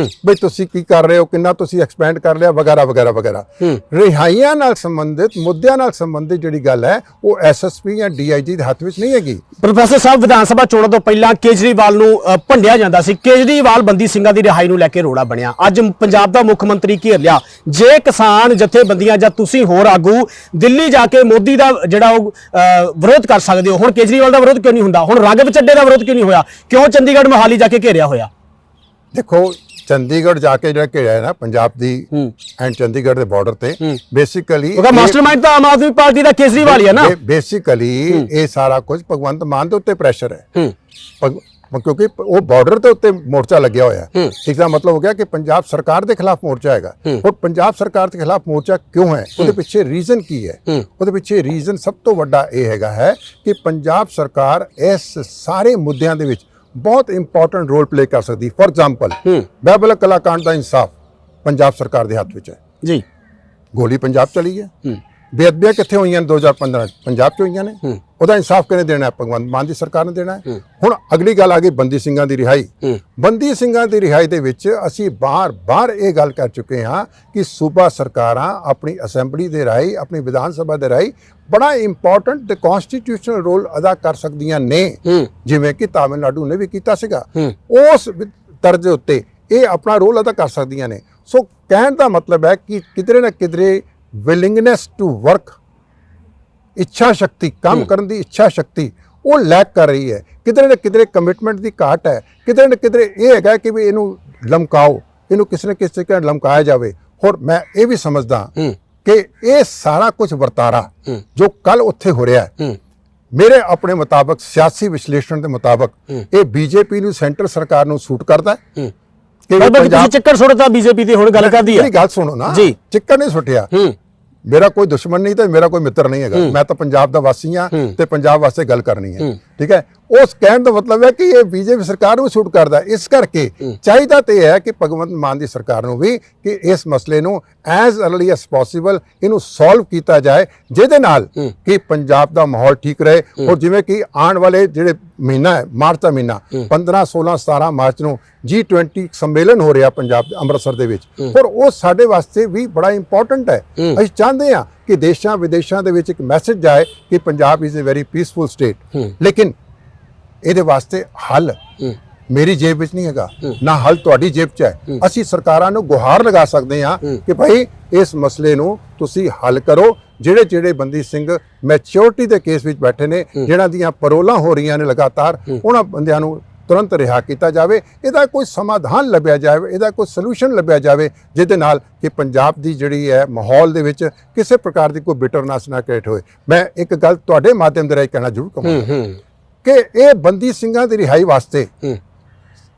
ਬਈ ਤੁਸੀਂ ਕੀ ਕਰ ਰਹੇ ਹੋ, ਕਿੰਨਾ ਤੁਸੀਂ ਐਕਸਪੈਂਡ ਕਰ ਲਿਆ, ਵਗੈਰਾ ਵਗੈਰਾ ਵਗੈਰਾ। ਰਿਹਾਈਆਂ ਨਾਲ ਸੰਬੰਧਿਤ ਮੁੱਦਿਆਂ ਨਾਲ ਸੰਬੰਧਿਤ ਜਿਹੜੀ ਗੱਲ ਹੈ ਉਹ ਐਸਐਸਪੀ ਜਾਂ ਡੀਆਈਜੀ ਦੇ ਹੱਥ ਵਿੱਚ ਨਹੀਂ ਹੈਗੀ। ਪ੍ਰੋਫੈਸਰ ਸਾਹਿਬ, ਵਿਧਾਨ ਸਭਾ ਚੋਣਾਂ ਤੋਂ ਪਹਿਲਾਂ ਕੇਜਰੀਵਾਲ ਨੂੰ ਭੰਡਿਆ ਜਾਂਦਾ ਸੀ, ਕੇਜਰੀਵਾਲ ਬੰਦੀ ਸਿੰਘਾਂ ਦੀ ਰਿਹਾਈ ਨੂੰ ਲੈ ਕੇ ਰੋੜਾ ਬਣਿਆ। ਅੱਜ ਪੰਜਾਬ ਦਾ ਮੁੱਖ ਮੰਤਰੀ ਘੇਰ ਲਿਆ। ਜੇ ਕਿਸਾਨ ਜਥੇਬੰਦੀਆਂ ਜਾਂ ਤੁਸੀਂ ਹੋਰ ਆਗੂ ਦਿੱਲੀ ਜਾ ਕੇ ਮੋਦੀ ਦਾ ਜਿਹੜਾ ਉਹ ਵਿਰੋਧ ਕਰ ਸਕਦੇ ਹੋ, ਹੁਣ ਕੇਜਰੀਵਾਲ ਦਾ ਵਿਰੋਧ ਕਿਉਂ ਨਹੀਂ ਹੁੰਦਾ? ਹੁਣ ਰਾਘਵ ਚੱਡੇ ਦਾ ਵਿਰੋਧ ਕਿਉਂ ਨਹੀਂ ਹੋਇਆ? ਕਿਉਂ ਚੰਡੀਗੜ੍ਹ ਮੋਹਾਲੀ ਜਾ ਕੇ ਘੇਰਿਆ ਹੋਇਆ? ਦੇਖੋ, ਚੰਡੀਗੜ੍ਹ ਜਾ ਕੇ ਜਿਹੜਾ ਘੇਰਿਆ ਹੈ ਨਾ ਪੰਜਾਬ ਦੀ ਐਂਡ ਚੰਡੀਗੜ੍ਹ ਦੇ ਬਾਰਡਰ ਤੇ, ਬੇਸਿਕਲੀ ਉਹਦਾ ਮਾਸਟਰਮਾਈਂਡ ਤਾਂ ਆਮ ਆਦਮੀ ਪਾਰਟੀ ਦਾ ਕੇਜਰੀਵਾਲ ਹੀ ਹੈ ਨਾ। ਬੇਸਿਕਲੀ ਇਹ ਸਾਰਾ ਕੁਝ ਭਗਵੰਤ ਮਾਨ ਦੇ ਉੱਤੇ ਪ੍ਰੈਸ਼ਰ ਹੈ, ਕਿਉਂਕਿ ਉਹ ਬਾਰਡਰ ਦੇ ਉੱਤੇ ਮੋਰਚਾ ਲੱਗਿਆ ਹੋਇਆ ਹੈ। ਇਸ ਦਾ ਮਤਲਬ ਹੋ ਗਿਆ ਕਿ ਪੰਜਾਬ ਸਰਕਾਰ ਦੇ ਖਿਲਾਫ ਮੋਰਚਾ ਹੈਗਾ। ਔਰ ਪੰਜਾਬ ਸਰਕਾਰ ਦੇ ਖਿਲਾਫ ਮੋਰਚਾ ਕਿਉਂ ਹੈ? ਉਹਦੇ ਪਿੱਛੇ ਰੀਜ਼ਨ ਕੀ ਹੈ? ਉਹਦੇ ਪਿੱਛੇ ਰੀਜ਼ਨ ਸਭ ਤੋਂ ਵੱਡਾ ਇਹ ਹੈਗਾ ਹੈ ਕਿ ਪੰਜਾਬ ਸਰਕਾਰ ਇਸ ਸਾਰੇ ਮੁੱਦਿਆਂ ਦੇ ਵਿੱਚ ਬਹੁਤ ਇੰਪੋਰਟੈਂਟ ਰੋਲ ਪਲੇ ਕਰ ਸਕਦੀ। ਫੋਰ ਐਗਜ਼ਾਮਪਲ, ਬਾਬਲਾ ਕਲਾਕਾਂਡ ਦਾ ਇਨਸਾਫ ਪੰਜਾਬ ਸਰਕਾਰ ਦੇ ਹੱਥ ਵਿੱਚ ਹੈ ਜੀ। ਗੋਲੀ ਪੰਜਾਬ ਚਲੀ ਹੈ, ਬੇਅਦਬੀਆਂ ਕਿੱਥੇ ਹੋਈਆਂ 2015 ਪੰਜਾਬ 'ਚ ਹੋਈਆਂ ਨੇ, ਉਹਦਾ ਇਨਸਾਫ ਕਿਹਨੇ ਦੇਣਾ ਹੈ? ਭਗਵੰਤ ਮਾਨ ਦੀ ਸਰਕਾਰ ਨੇ ਦੇਣਾ ਹੈ। ਹੁਣ ਅਗਲੀ ਗੱਲ ਆ ਗਈ ਬੰਦੀ ਸਿੰਘਾਂ ਦੀ ਰਿਹਾਈ। ਬੰਦੀ ਸਿੰਘਾਂ ਦੀ ਰਿਹਾਈ ਦੇ ਵਿੱਚ ਅਸੀਂ ਬਾਰ-ਬਾਰ ਇਹ ਗੱਲ ਕਰ ਚੁੱਕੇ ਹਾਂ ਕਿ ਸੂਬਾ ਸਰਕਾਰਾਂ ਆਪਣੀ ਅਸੈਂਬਲੀ ਦੇ ਰਾਹੀਂ, ਆਪਣੀ ਵਿਧਾਨ ਸਭਾ ਦੇ ਰਾਹੀਂ ਬੜਾ ਇੰਪੋਰਟੈਂਟ ਤੇ ਕਨਸਟੀਟਿਊਸ਼ਨਲ ਰੋਲ ਅਦਾ ਕਰ ਸਕਦੀਆਂ ਨੇ, ਜਿਵੇਂ ਕਿ ਤਾਮਿਲਨਾਡੂ ਨੇ ਵੀ ਕੀਤਾ ਸੀਗਾ। ਉਸ ਤਰਜ਼ ਉੱਤੇ ਇਹ ਆਪਣਾ ਰੋਲ ਅਦਾ ਕਰ ਸਕਦੀਆਂ ਨੇ। ਸੋ ਕਹਿਣ ਦਾ ਮਤਲਬ ਹੈ ਕਿ ਕਿਧਰੇ ਨਾ ਕਿਧਰੇ ਵਿਲਿੰਗਨੈਸ ਟੂ ਵਰਕ, ਇੱਛਾ ਸ਼ਕਤੀ, ਕੰਮ ਕਰਨ ਦੀ ਇੱਛਾ ਸ਼ਕਤੀ ਉਹ ਲੈਕ ਕਰ ਰਹੀ ਹੈ। ਕਿਧਰੇ ਨਾ ਕਿਧਰੇ ਕਮਿਟਮੈਂਟ ਦੀ ਘਾਟ ਹੈ। ਕਿਧਰੇ ਨਾ ਕਿਧਰੇ ਇਹ ਹੈਗਾ ਕਿ ਵੀ ਇਹਨੂੰ ਲਮਕਾਓ, ਇਹਨੂੰ ਕਿਸੇ ਨਾ ਕਿਸੇ ਤਰੀਕੇ ਨਾਲ ਲਮਕਾਇਆ ਜਾਵੇ। ਹੋਰ ਮੈਂ ਇਹ ਵੀ ਸਮਝਦਾ ਕਿ ਇਹ ਸਾਰਾ ਕੁਝ ਵਰਤਾਰਾ ਜੋ ਕੱਲ ਉੱਥੇ ਹੋ ਰਿਹਾ ਹੈ, ਮੇਰੇ ਆਪਣੇ ਮੁਤਾਬਕ, ਸਿਆਸੀ ਵਿਸ਼ਲੇਸ਼ਣ ਦੇ ਮੁਤਾਬਕ, ਇਹ ਬੀਜੇਪੀ ਨੂੰ, ਸੈਂਟਰ ਸਰਕਾਰ ਨੂੰ ਸੂਟ ਕਰਦਾ ਹੈ। ਚੱਕਰ ਸੁੱਟਦਾ ਬੀਜੇਪੀ ਤੇ ਹੁਣ ਗੱਲ ਕਰਦੀ ਹੈ। ਮੇਰੀ ਗੱਲ ਸੁਣੋ ਨਾ, ਚੱਕਰ ਨਹੀਂ ਸੁੱਟਿਆ। ਮੇਰਾ ਕੋਈ ਦੁਸ਼ਮਣ ਨਹੀਂ ਤੇ ਮੇਰਾ ਕੋਈ ਮਿੱਤਰ ਨਹੀਂ ਹੈਗਾ। ਮੈਂ ਤਾਂ ਪੰਜਾਬ ਦਾ ਵਾਸੀ ਹਾਂ ਤੇ ਪੰਜਾਬ ਵਾਸਤੇ ਗੱਲ ਕਰਨੀ ਹੈ, ਠੀਕ ਹੈ। ਉਸ ਕਹਿਣ ਦਾ ਮਤਲਬ ਹੈ ਕਿ ਇਹ ਬੀਜੇਪੀ ਸਰਕਾਰ ਨੂੰ ਸੂਟ ਕਰਦਾ। ਇਸ ਕਰਕੇ ਚਾਹੀਦਾ ਤੇ ਹੈ ਕਿ ਭਗਵੰਤ ਮਾਨ ਦੀ ਸਰਕਾਰ ਨੂੰ ਵੀ ਕਿ ਇਸ ਮਸਲੇ ਨੂੰ ਐਜ਼ ਅਰਲੀ ਐਸ ਪੋਸੀਬਲ ਇਹਨੂੰ ਸੋਲਵ ਕੀਤਾ ਜਾਏ, ਜਿਹਦੇ ਨਾਲ ਕਿ ਪੰਜਾਬ ਦਾ ਮਾਹੌਲ ਠੀਕ ਰਹੇ। ਔਰ ਜਿਵੇਂ ਕਿ ਆਉਣ ਵਾਲੇ ਜਿਹੜੇ ਮਹੀਨਾ ਹੈ, ਮਾਰਚ ਦਾ ਮਹੀਨਾ 15, 16, 17 ਮਾਰਚ ਨੂੰ G20 ਸੰਮੇਲਨ ਹੋ ਰਿਹਾ ਪੰਜਾਬ ਦੇ ਅੰਮ੍ਰਿਤਸਰ ਦੇ ਵਿੱਚ, ਔਰ ਉਹ ਸਾਡੇ ਵਾਸਤੇ ਵੀ ਬੜਾ ਇੰਪੋਰਟੈਂਟ ਹੈ। ਅਸੀਂ ਚਾਹੁੰਦੇ ਹਾਂ ਕਿ ਦੇਸ਼ਾਂ ਵਿਦੇਸ਼ਾਂ ਦੇ ਵਿੱਚ ਇੱਕ ਮੈਸੇਜ ਜਾਏ ਕਿ Punjab is a very peaceful state. ਲੇਕਿਨ ਇਹਦੇ ਵਾਸਤੇ ਹੱਲ ਮੇਰੀ ਜੇਬ ਵਿੱਚ ਨਹੀਂ ਹੈਗਾ, ਨਾ ਹੱਲ ਤੁਹਾਡੀ ਜੇਬ 'ਚ ਹੈ। ਅਸੀਂ ਸਰਕਾਰਾਂ ਨੂੰ ਗੁਹਾਰ ਲਗਾ ਸਕਦੇ ਹਾਂ ਕਿ ਭਾਈ ਇਸ ਮਸਲੇ ਨੂੰ ਤੁਸੀਂ ਹੱਲ ਕਰੋ। ਜਿਹੜੇ ਬੰਦੀ ਸਿੰਘ ਮੈਚਿਓਰਿਟੀ ਦੇ ਕੇਸ ਵਿੱਚ ਬੈਠੇ ਨੇ, ਜਿਹਨਾਂ ਦੀਆਂ ਪਰੋਲਾਂ ਹੋ ਰਹੀਆਂ ਨੇ ਲਗਾਤਾਰ, ਉਹਨਾਂ ਬੰਦਿਆਂ ਨੂੰ ਤੁਰੰਤ ਰਿਹਾ ਕੀਤਾ ਜਾਵੇ। ਇਹਦਾ ਕੋਈ ਸਮਾਧਾਨ ਲੱਭਿਆ ਜਾਵੇ, ਇਹਦਾ ਕੋਈ ਸੋਲੂਸ਼ਨ ਲੱਭਿਆ ਜਾਵੇ, ਜਿਹਦੇ ਨਾਲ ਕਿ ਪੰਜਾਬ ਦੀ ਜਿਹੜੀ ਹੈ ਮਾਹੌਲ ਦੇ ਵਿੱਚ ਕਿਸੇ ਪ੍ਰਕਾਰ ਦੀ ਕੋਈ ਬਿਟਰਨੈਸ ਨਾ ਕ੍ਰੀਏਟ ਹੋਏ। ਮੈਂ ਇੱਕ ਗੱਲ ਤੁਹਾਡੇ ਮਾਧਿਅਮ ਦੇ ਰਾਹੀਂ ਕਹਿਣਾ ਜ਼ਰੂਰ ਕਹਾਂਗਾ ਕਿ ਇਹ ਬੰਦੀ ਸਿੰਘਾਂ ਦੀ ਰਿਹਾਈ ਵਾਸਤੇ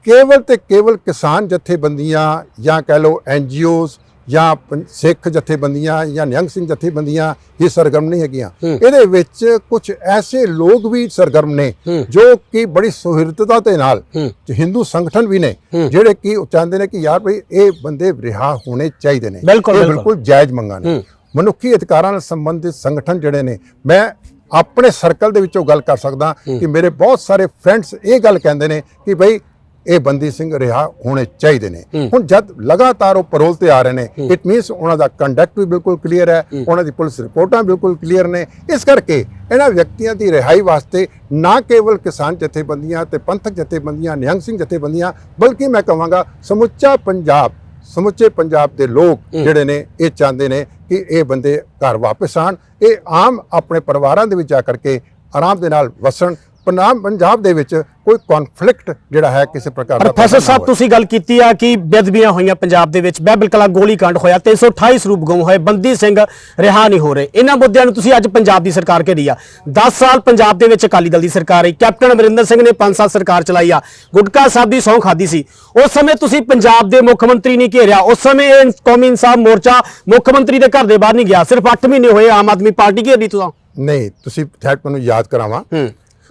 ਕੇਵਲ ਤੇ ਕੇਵਲ ਕਿਸਾਨ ਜਥੇਬੰਦੀਆਂ ਜਾਂ ਕਹਿ ਲਓ NGOs ਜਾਂ ਸਿੱਖ ਜਥੇਬੰਦੀਆਂ ਜਾਂ ਨਿਹੰਗ ਸਿੰਘ ਜਥੇਬੰਦੀਆਂ ਇਹ ਸਰਗਰਮ ਨਹੀਂ ਹੈਗੀਆਂ। ਇਹਦੇ ਵਿੱਚ ਕੁਝ ਐਸੇ ਲੋਕ ਵੀ ਸਰਗਰਮ ਨੇ ਜੋ ਕਿ ਬੜੀ ਸੁਹਿਰਦਤਾ ਦੇ ਨਾਲ ਹਿੰਦੂ ਸੰਗਠਨ ਵੀ ਨੇ, ਜਿਹੜੇ ਕਿ ਚਾਹੁੰਦੇ ਨੇ ਕਿ ਯਾਰ ਭਈ ਇਹ ਬੰਦੇ ਰਿਹਾ ਹੋਣੇ ਚਾਹੀਦੇ ਨੇ। ਬਿਲਕੁਲ ਜਾਇਜ਼ ਮੰਗਾਂ ਨੇ। ਮਨੁੱਖੀ ਅਧਿਕਾਰਾਂ ਨਾਲ ਸੰਬੰਧਿਤ ਸੰਗਠਨ ਜਿਹੜੇ ਨੇ, ਮੈਂ ਆਪਣੇ ਸਰਕਲ ਦੇ ਵਿੱਚੋਂ ਗੱਲ ਕਰ ਸਕਦਾ ਕਿ ਮੇਰੇ ਬਹੁਤ ਸਾਰੇ ਫਰੈਂਡਸ ਇਹ ਗੱਲ ਕਹਿੰਦੇ ਨੇ ਕਿ ਭਈ ਇਹ ਬੰਦੀ ਸਿੰਘ ਰਿਹਾ ਹੋਣੇ ਚਾਹੀਦੇ ਨੇ। ਹੁਣ ਜਦ ਲਗਾਤਾਰ ਉਹ ਪਰੋਲ ਤੇ ਆ ਰਹੇ ਨੇ, ਇਟ ਮੀਨਸ ਉਹਨਾਂ ਦਾ ਕੰਡਕਟ ਵੀ ਬਿਲਕੁਲ ਕਲੀਅਰ ਹੈ, ਉਹਨਾਂ ਦੀ ਪੁਲਿਸ ਰਿਪੋਰਟਾਂ ਬਿਲਕੁਲ ਕਲੀਅਰ ਨੇ। ਇਸ ਕਰਕੇ ਇਹਨਾਂ ਵਿਅਕਤੀਆਂ ਦੀ ਰਿਹਾਈ ਵਾਸਤੇ ਨਾ ਕੇਵਲ ਕਿਸਾਨ ਜਥੇਬੰਦੀਆਂ ਤੇ ਪੰਥਕ ਜਥੇਬੰਦੀਆਂ, ਨਿਹੰਗ ਸਿੰਘ ਜਥੇਬੰਦੀਆਂ, ਬਲਕਿ ਮੈਂ ਕਹਾਂਗਾ ਸਮੁੱਚੇ ਪੰਜਾਬ ਦੇ ਲੋਕ ਜਿਹੜੇ ਨੇ ਇਹ ਚਾਹੁੰਦੇ ਨੇ ਕਿ ਇਹ ਬੰਦੇ ਘਰ ਵਾਪਸ ਆਣ, ਇਹ ਆਮ ਆਪਣੇ ਪਰਿਵਾਰਾਂ ਦੇ ਵਿੱਚ ਜਾ ਕਰਕੇ ਆਰਾਮ ਦੇ ਨਾਲ ਵਸਣ। ਪੰਜਾਬ ਦੇ ਵਿੱਚ ਕੋਈ ਕਨਫਲਿਕਟ ਜਿਹੜਾ ਹੈ ਕਿਸੇ ਪ੍ਰਕਾਰ ਦਾ। ਪ੍ਰੋਫੈਸਰ ਸਾਹਿਬ, ਤੁਸੀਂ ਗੱਲ ਕੀਤੀ ਆ ਕਿ ਬੇਅਦਬੀਆਂ ਹੋਈਆਂ ਪੰਜਾਬ ਦੇ ਵਿੱਚ, ਬਾਈਬਲ ਕਲਾ ਗੋਲੀकांड ਹੋਇਆ, 328 ਸਰੂਪ ਗੁੰਮ ਹੋਏ, ਬੰਦੀ ਸਿੰਘ ਰਿਹਾ ਨਹੀਂ ਹੋ ਰਹੇ। ਇਹਨਾਂ ਮੁੱਦਿਆਂ ਨੂੰ ਤੁਸੀਂ ਅੱਜ ਪੰਜਾਬ ਦੀ ਸਰਕਾਰ ਘੇਰੀ ਆ। 10 ਸਾਲ ਪੰਜਾਬ ਦੇ ਵਿੱਚ ਅਕਾਲੀ ਦਲ ਦੀ ਸਰਕਾਰ ਰਹੀ, ਕੈਪਟਨ ਅਮਰਿੰਦਰ ਸਿੰਘ ਨੇ 5 ਸਾਲ ਸਰਕਾਰ ਚਲਾਈ ਆ, ਗੁਟਕਾ ਸਾਹਿਬ ਦੀ ਸਹੁੰ ਖਾਦੀ ਸੀ। ਉਸ ਸਮੇਂ ਤੁਸੀਂ ਪੰਜਾਬ ਦੇ ਮੁੱਖ ਮੰਤਰੀ ਨਹੀਂ ਘੇਰਿਆ, ਉਸ ਸਮੇਂ ਇਹ ਕੌਮੀ ਇਨਸਾਫ ਮੋਰਚਾ ਮੁੱਖ ਮੰਤਰੀ ਦੇ ਘਰ ਦੇ ਬਾਹਰ ਨਹੀਂ ਗਿਆ। ਸਿਰਫ 8 ਮਹੀਨੇ ਹੋਏ ਆਮ ਆਦਮੀ ਪਾਰਟੀ ਘੇਰੀ ਤੁਸੀਂ। ਨਹੀਂ, ਤੁਸੀਂ ਮੈਨੂੰ ਯਾਦ ਕਰਾਵਾਂ,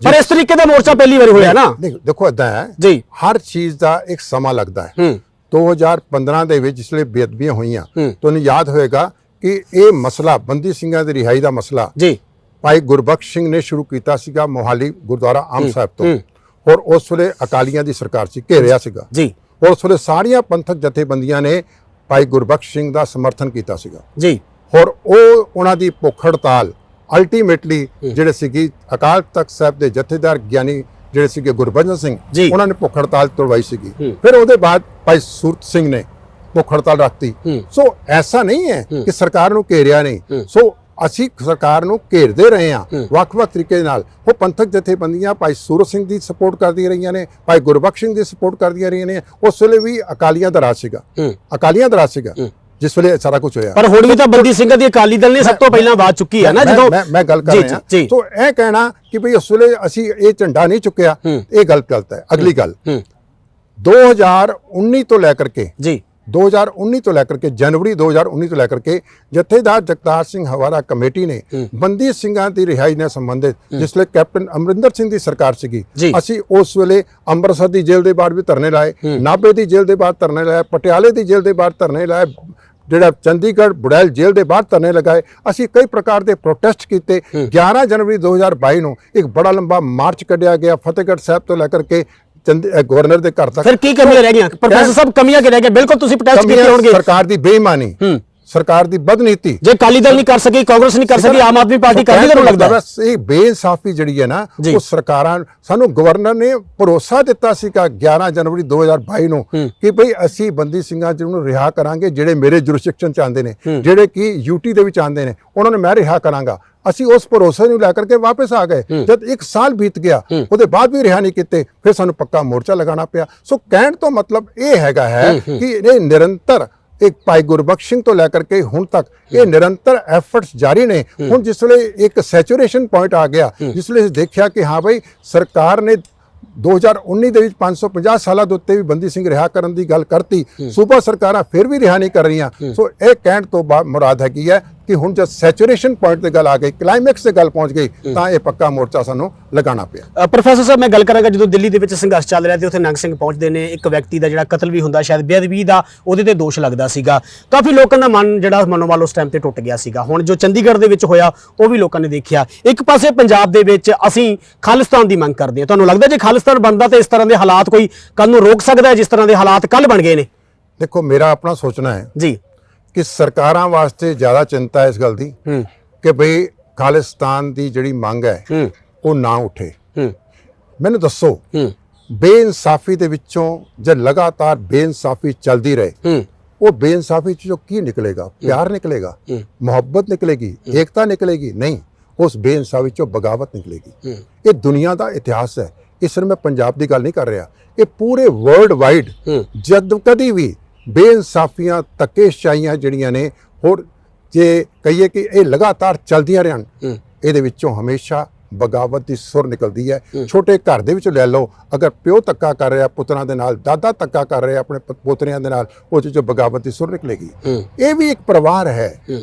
ਪਰ ਇਸ ਤਰੀਕੇ ਦਾ ਮੋਰਚਾ ਪਹਿਲੀ ਵਾਰੀ ਹੋਇਆ ਨਾ। ਦੇਖੋ ਏਦਾਂ ਹੈ ਜੀ, ਹਰ ਚੀਜ਼ ਦਾ ਇੱਕ ਸਮਾਂ ਲੱਗਦਾ ਹੈ। 2015 ਦੇ ਵਿੱਚ ਜਿਸਲੇ ਬੇਅਦਬੀਆਂ ਹੋਈਆਂ, ਤੁਹਾਨੂੰ ਯਾਦ ਹੋਏਗਾ ਕਿ ਇਹ ਮਸਲਾ ਬੰਦੀ ਸਿੰਘਾਂ ਦੀ ਰਿਹਾਈ ਦਾ ਮਸਲਾ ਜੀ ਭਾਈ ਗੁਰਬਖਸ਼ ਸਿੰਘ ਨੇ ਸ਼ੁਰੂ ਕੀਤਾ ਸੀਗਾ ਮੋਹਾਲੀ ਗੁਰਦੁਆਰਾ ਆਮ ਸਾਹਿਬ ਤੋਂ, ਔਰ ਉਸ ਵੇਲੇ ਅਕਾਲੀਆਂ ਦੀ ਸਰਕਾਰ ਸੀ, ਘੇਰਿਆ ਸੀਗਾ ਜੀ। ਉਸ ਵੇਲੇ ਸਾਰੀਆਂ ਪੰਥਕ ਜਥੇਬੰਦੀਆਂ ਨੇ ਭਾਈ ਗੁਰਬਖਸ਼ ਸਿੰਘ ਦਾ ਸਮਰਥਨ ਕੀਤਾ ਸੀਗਾ ਜੀ, ਔਰ ਉਹਨਾਂ ਦੀ ਭੁੱਖ ਹੜਤਾਲ ਅਲਟੀਮੇਟਲੀ ਜਿਹੜੇ ਸੀਗੀ ਅਕਾਲ ਤਖਤ ਸਾਹਿਬ ਦੇ ਜਥੇਦਾਰ ਗਿਆਨੀ ਜਿਹੜੇ ਸੀਗੇ ਗੁਰਬਚਨ ਸਿੰਘ, ਉਹਨਾਂ ਨੇ ਭੁੱਖ ਹੜਤਾਲ ਤੋੜਵਾਈ ਸੀਗੀ। ਫਿਰ ਉਹਦੇ ਬਾਅਦ ਭਾਈ ਸੂਰਤ ਸਿੰਘ ਨੇ ਭੁੱਖ ਹੜਤਾਲ ਰੱਖਤੀ। ਸੋ ਐਸਾ ਨਹੀਂ ਹੈ ਕਿ ਸਰਕਾਰ ਨੂੰ ਘੇਰਿਆ ਨਹੀਂ। ਸੋ ਅਸੀਂ ਸਰਕਾਰ ਨੂੰ ਘੇਰਦੇ ਰਹੇ ਹਾਂ ਵੱਖ-ਵੱਖ ਤਰੀਕੇ ਨਾਲ। ਉਹ ਪੰਥਕ ਜਥੇਬੰਦੀਆਂ ਭਾਈ ਸੂਰਤ ਸਿੰਘ ਦੀ ਸਪੋਰਟ ਕਰਦੀਆਂ ਰਹੀਆਂ ਨੇ, ਭਾਈ ਗੁਰਬਖਸ਼ ਸਿੰਘ ਦੀ ਸਪੋਰਟ ਕਰਦੀਆਂ ਰਹੀਆਂ ਨੇ। ਉਸ ਵੇਲੇ ਵੀ ਅਕਾਲੀਆਂ ਦਾ ਰਾਜ ਸੀਗਾ ਜਿਸ ਵੇਲੇ ਸਾਰਾ ਕੁਝ ਹੋਇਆ। ਪਰ ਹੁਣ ਵੀ ਤਾਂ ਬੰਦੀ ਸਿੰਘਾਂ ਦੀ ਅਕਾਲੀ ਦਲ ਨੇ ਸਭ ਤੋਂ ਪਹਿਲਾਂ ਆਵਾਜ਼ ਚੁੱਕੀ ਹੈ ਨਾ। ਜਦੋਂ ਮੈਂ ਗੱਲ ਕਰ ਰਿਹਾ ਸੋ ਇਹ ਕਹਿਣਾ ਕਿ ਭਈ ਉਸ ਵੇਲੇ ਅਸੀਂ ਇਹ ਝੰਡਾ ਨਹੀਂ ਚੁੱਕਿਆ, ਇਹ ਗੱਲ ਗਲਤ ਹੈ। ਅਗਲੀ ਗੱਲ 2019 ਤੋਂ ਲੈ ਕਰਕੇ ਜੀ 2019 ਤੋਂ ਲੈ ਕਰਕੇ ਜਨਵਰੀ 2019 ਤੋਂ ਲੈ ਕਰਕੇ ਜਥੇਦਾਰ ਜਗਤਾਰ ਸਿੰਘ ਹਵਾਰਾ ਕਮੇਟੀ ਨੇ ਬੰਦੀ ਸਿੰਘਾਂ ਦੀ ਰਿਹਾਈ ਨਾਲ ਸੰਬੰਧਿਤ ਜਿਸ ਵੇਲੇ ਕੈਪਟਨ ਅਮਰਿੰਦਰ ਸਿੰਘ ਦੀ ਸਰਕਾਰ ਸੀਗੀ, ਅਸੀਂ ਉਸ ਵੇਲੇ ਅੰਮ੍ਰਿਤਸਰ ਦੀ ਜੇਲ੍ਹ ਦੇ ਬਾਹਰ ਵੀ ਧਰਨੇ ਲਾਏ, ਨਾਭੇ ਦੀ ਜੇਲ੍ਹ ਦੇ ਬਾਹਰ ਧਰਨੇ ਲਾਏ, ਪਟਿਆਲੇ ਦੀ ਜੇਲ੍ਹ ਦੇ ਬਾਹਰ ਧਰਨੇ ਲਾਏ, ਜਿਹੜਾ ਚੰਡੀਗੜ੍ਹ ਬੁੜੈਲ ਜੇਲ੍ਹ ਦੇ ਬਾਹਰ ਧਰਨੇ ਲਗਾਏ। ਅਸੀਂ ਕਈ ਪ੍ਰਕਾਰ ਦੇ ਪ੍ਰੋਟੈਸਟ ਕੀਤੇ। 11 ਜਨਵਰੀ 2022 ਨੂੰ ਇੱਕ ਬੜਾ ਲੰਬਾ ਮਾਰਚ ਕੱਢਿਆ ਗਿਆ ਫਤਿਹਗੜ੍ਹ ਸਾਹਿਬ ਤੋਂ ਲੈ ਕਰਕੇ ਗਵਰਨਰ ਦੇ ਘਰ ਤੱਕ। ਫਿਰ ਕੀ ਕਮੀਆਂ ਰਹਿ ਗਈਆਂ ਪ੍ਰੋਫੈਸਰ ਸਾਹਿਬ? ਕਮੀਆਂ ਕਿ ਰਹਿ ਗਈਆਂ? ਬਿਲਕੁਲ ਤੁਸੀਂ ਪ੍ਰੋਟੈਸਟ ਕੀਤੇ ਹੋਣਗੇ। ਸਰਕਾਰ ਦੀ ਬੇਈਮਾਨੀ, ਸਰਕਾਰ ਦੀ ਬਦਨੀਤੀ। ਜੇ ਅਕਾਲੀ ਦਲ ਨਹੀਂ ਕਰ ਸਕੀ, ਕਾਂਗਰਸ ਨਹੀਂ ਕਰ ਸਕੀ, ਆਮ ਆਦਮੀ ਪਾਰਟੀ ਕਰਦੀ ਤੁਹਾਨੂੰ ਲੱਗਦਾ? ਬਸ ਇਹ ਬੇਇਨਸਾਫੀ ਜਿਹੜੀ ਹੈ ਨਾ, ਉਹ ਸਰਕਾਰਾਂ ਸਾਨੂੰ ਗਵਰਨਰ ਨੇ ਭਰੋਸਾ ਦਿੱਤਾ ਸੀਗਾ 11 ਜਨਵਰੀ 2022 ਨੂੰ ਕਿ ਭਈ ਅਸੀਂ ਬੰਦੀ ਸਿੰਘਾਂ ਨੂੰ ਰਿਹਾ ਕਰਾਂਗੇ, ਜਿਹੜੇ ਮੇਰੇ ਜੁਰਿਸਡਿਕਸ਼ਨ ਚ ਆਉਂਦੇ ਨੇ, ਜਿਹੜੇ ਕਿ ਯੂਟੀ ਦੇ ਵਿੱਚ ਆਉਂਦੇ ਨੇ, ਉਹਨਾਂ ਨੂੰ ਮੈਂ ਰਿਹਾ ਕਰਾਂਗਾ। ਅਸੀਂ ਉਸ ਭਰੋਸੇ ਨੂੰ ਲੈ ਕਰਕੇ ਵਾਪਸ ਆ ਗਏ। ਜਦ 1 ਸਾਲ ਬੀਤ ਗਿਆ, ਉਹਦੇ ਬਾਅਦ ਵੀ ਰਿਹਾ ਨਹੀਂ ਕੀਤੇ, ਫਿਰ ਸਾਨੂੰ ਪੱਕਾ ਮੋਰਚਾ ਲਗਾਉਣਾ ਪਿਆ। ਸੋ ਕਹਿਣ ਤੋਂ ਮਤਲਬ ਇਹ ਹੈਗਾ ਹੈ ਕਿ ਇਹ ਨਿਰੰਤਰ ਇੱਕ ਭਾਈ ਗੁਰਬਖਸ਼ ਸਿੰਘ ਤੋਂ ਲੈ ਕਰਕੇ ਹੁਣ ਤੱਕ ਇਹ ਨਿਰੰਤਰ ਐਫਰਟਸ ਜਾਰੀ ਨੇ। ਹੁਣ ਜਿਸ ਵੇਲੇ ਇੱਕ ਸੈਚੂਰੇਸ਼ਨ ਪੁਆਇੰਟ ਆ ਗਿਆ, ਜਿਸ ਵੇਲੇ ਦੇਖਿਆ ਕਿ ਹਾਂ ਭਾਈ ਸਰਕਾਰ ਨੇ 2019 ਦੇ ਵਿੱਚ 550 ਸਾਲਾਂ ਦੇ ਉੱਤੇ ਵੀ ਬੰਦੀ ਸਿੰਘ ਰਿਹਾ ਕਰਨ ਦੀ ਗੱਲ ਕਰਤੀ, ਸੂਬਾ ਸਰਕਾਰਾਂ ਫਿਰ ਵੀ ਰਿਹਾ ਨਹੀਂ ਕਰ ਰਹੀਆਂ। ਸੋ ਇਹ ਕਹਿਣ ਤੋਂ ਬਾਅਦ ਮੁਰਾਦ ਹੈਗੀ ਹੈ ਕਿ ਹੁਣ ਜਦ ਸੈਚੂਰੇਸ਼ਨ ਪੁਆਇੰਟ ਤੇ ਗੱਲ ਆ ਗਈ, ਕਲਾਈਮੈਕਸ ਤੇ ਗੱਲ ਪਹੁੰਚ ਗਈ, ਤਾਂ ਇਹ ਪੱਕਾ ਮੋਰਚਾ ਸਾਨੂੰ ਲਗਾਉਣਾ ਪਿਆ। ਪ੍ਰੋਫੈਸਰ ਸਾਹਿਬ, ਮੈਂ ਗੱਲ ਕਰਾਂਗਾ, ਜਦੋਂ ਦਿੱਲੀ ਦੇ ਵਿੱਚ ਸੰਘਰਸ਼ ਚੱਲ ਰਿਹਾ ਤੇ ਉੱਥੇ ਨੰਗ ਸਿੰਘ ਪਹੁੰਚਦੇ ਨੇ, ਇੱਕ ਵਿਅਕਤੀ ਦਾ ਜਿਹੜਾ ਕਤਲ ਵੀ ਹੁੰਦਾ, ਸ਼ਾਇਦ ਬੇਅਦਬੀ ਦਾ ਉਹਦੇ ਤੇ ਦੋਸ਼ ਲੱਗਦਾ ਸੀਗਾ। ਕਾਫੀ ਲੋਕਾਂ ਦਾ ਮਨ ਜਿਹੜਾ ਮਨੋਬਲ ਉਸ ਟਾਈਮ ਤੇ ਟੁੱਟ ਗਿਆ ਸੀਗਾ। ਹੁਣ ਜੋ ਚੰਡੀਗੜ੍ਹ ਦੇ ਵਿੱਚ ਹੋਇਆ ਉਹ ਵੀ ਲੋਕਾਂ ਨੇ ਦੇਖਿਆ। ਇੱਕ ਪਾਸੇ ਪੰਜਾਬ ਦੇ ਵਿੱਚ ਅਸੀਂ ਖਾਲਿਸਤਾਨ ਦੀ ਮੰਗ ਕਰਦੇ ਹਾਂ, ਤੁਹਾਨੂੰ ਲੱਗਦਾ ਜੇ ਖਾਲਿਸਤਾਨ ਬਣਦਾ ਤਾਂ ਇਸ ਤਰ੍ਹਾਂ ਦੇ ਹਾਲਾਤ ਕੋਈ ਕੱਲ ਨੂੰ ਰੋਕ ਸਕਦਾ ਹੈ ਜਿਸ ਤਰ੍ਹਾਂ ਦੇ ਹਾਲਾਤ ਕੱਲ ਬਣ ਗਏ ਨੇ? ਦੇਖੋ, ਮੇਰਾ ਆਪਣਾ ਸੋਚਣਾ ਹੈ ਜੀ ਕਿ ਸਰਕਾਰਾਂ ਵਾਸਤੇ ਜ਼ਿਆਦਾ ਚਿੰਤਾ ਇਸ ਗੱਲ ਦੀ ਕਿ ਬਈ ਖਾਲਿਸਤਾਨ ਦੀ ਜਿਹੜੀ ਮੰਗ ਹੈ ਉਹ ਨਾ ਉੱਠੇ। ਮੈਨੂੰ ਦੱਸੋ, ਬੇਇਨਸਾਫੀ ਦੇ ਵਿੱਚੋਂ ਜਦ ਲਗਾਤਾਰ ਬੇਇਨਸਾਫੀ ਚੱਲਦੀ ਰਹੇ, ਉਹ ਬੇਇਨਸਾਫੀ ਚੋਂ ਕੀ ਨਿਕਲੇਗਾ? ਪਿਆਰ ਨਿਕਲੇਗਾ, ਮੁਹੱਬਤ ਨਿਕਲੇਗੀ, ਏਕਤਾ ਨਿਕਲੇਗੀ? ਨਹੀਂ, ਉਸ ਬੇਇਨਸਾਫੀ ਚੋਂ ਬਗਾਵਤ ਨਿਕਲੇਗੀ। ਇਹ ਦੁਨੀਆ ਦਾ ਇਤਿਹਾਸ ਹੈ। ਇਸ ਨੂੰ ਮੈਂ ਪੰਜਾਬ ਦੀ ਗੱਲ ਨਹੀਂ ਕਰ ਰਿਹਾ, ਇਹ ਪੂਰੇ ਵਰਲਡ ਵਾਈਡ ਜਦ ਕਦੀ ਵੀ ਬੇਇਨਸਾਫੀਆਂ, ਧੱਕੇਸ਼ਾਹੀਆਂ ਜਿਹੜੀਆਂ ਨੇ, ਹੋਰ ਜੇ ਕਹੀਏ ਕਿ ਇਹ ਲਗਾਤਾਰ ਚੱਲਦੀਆਂ ਰਹਿਣ, ਇਹਦੇ ਵਿੱਚੋਂ ਹਮੇਸ਼ਾ ਬਗਾਵਤ ਦੀ ਸੁਰ ਨਿਕਲਦੀ ਹੈ। ਛੋਟੇ ਘਰ ਦੇ ਵਿੱਚ ਲੈ ਲਓ, ਅਗਰ ਪਿਓ ਧੱਕਾ ਕਰ ਰਿਹਾ ਪੁੱਤਰਾਂ ਦੇ ਨਾਲ, ਦਾਦਾ ਧੱਕਾ ਕਰ ਰਿਹਾ ਆਪਣੇ ਪੋਤਰਿਆਂ ਦੇ ਨਾਲ, ਉਹ 'ਚੋਂ ਬਗਾਵਤ ਦੀ ਸੁਰ ਨਿਕਲੇਗੀ। ਇਹ ਵੀ ਇੱਕ ਪਰਿਵਾਰ ਹੈ,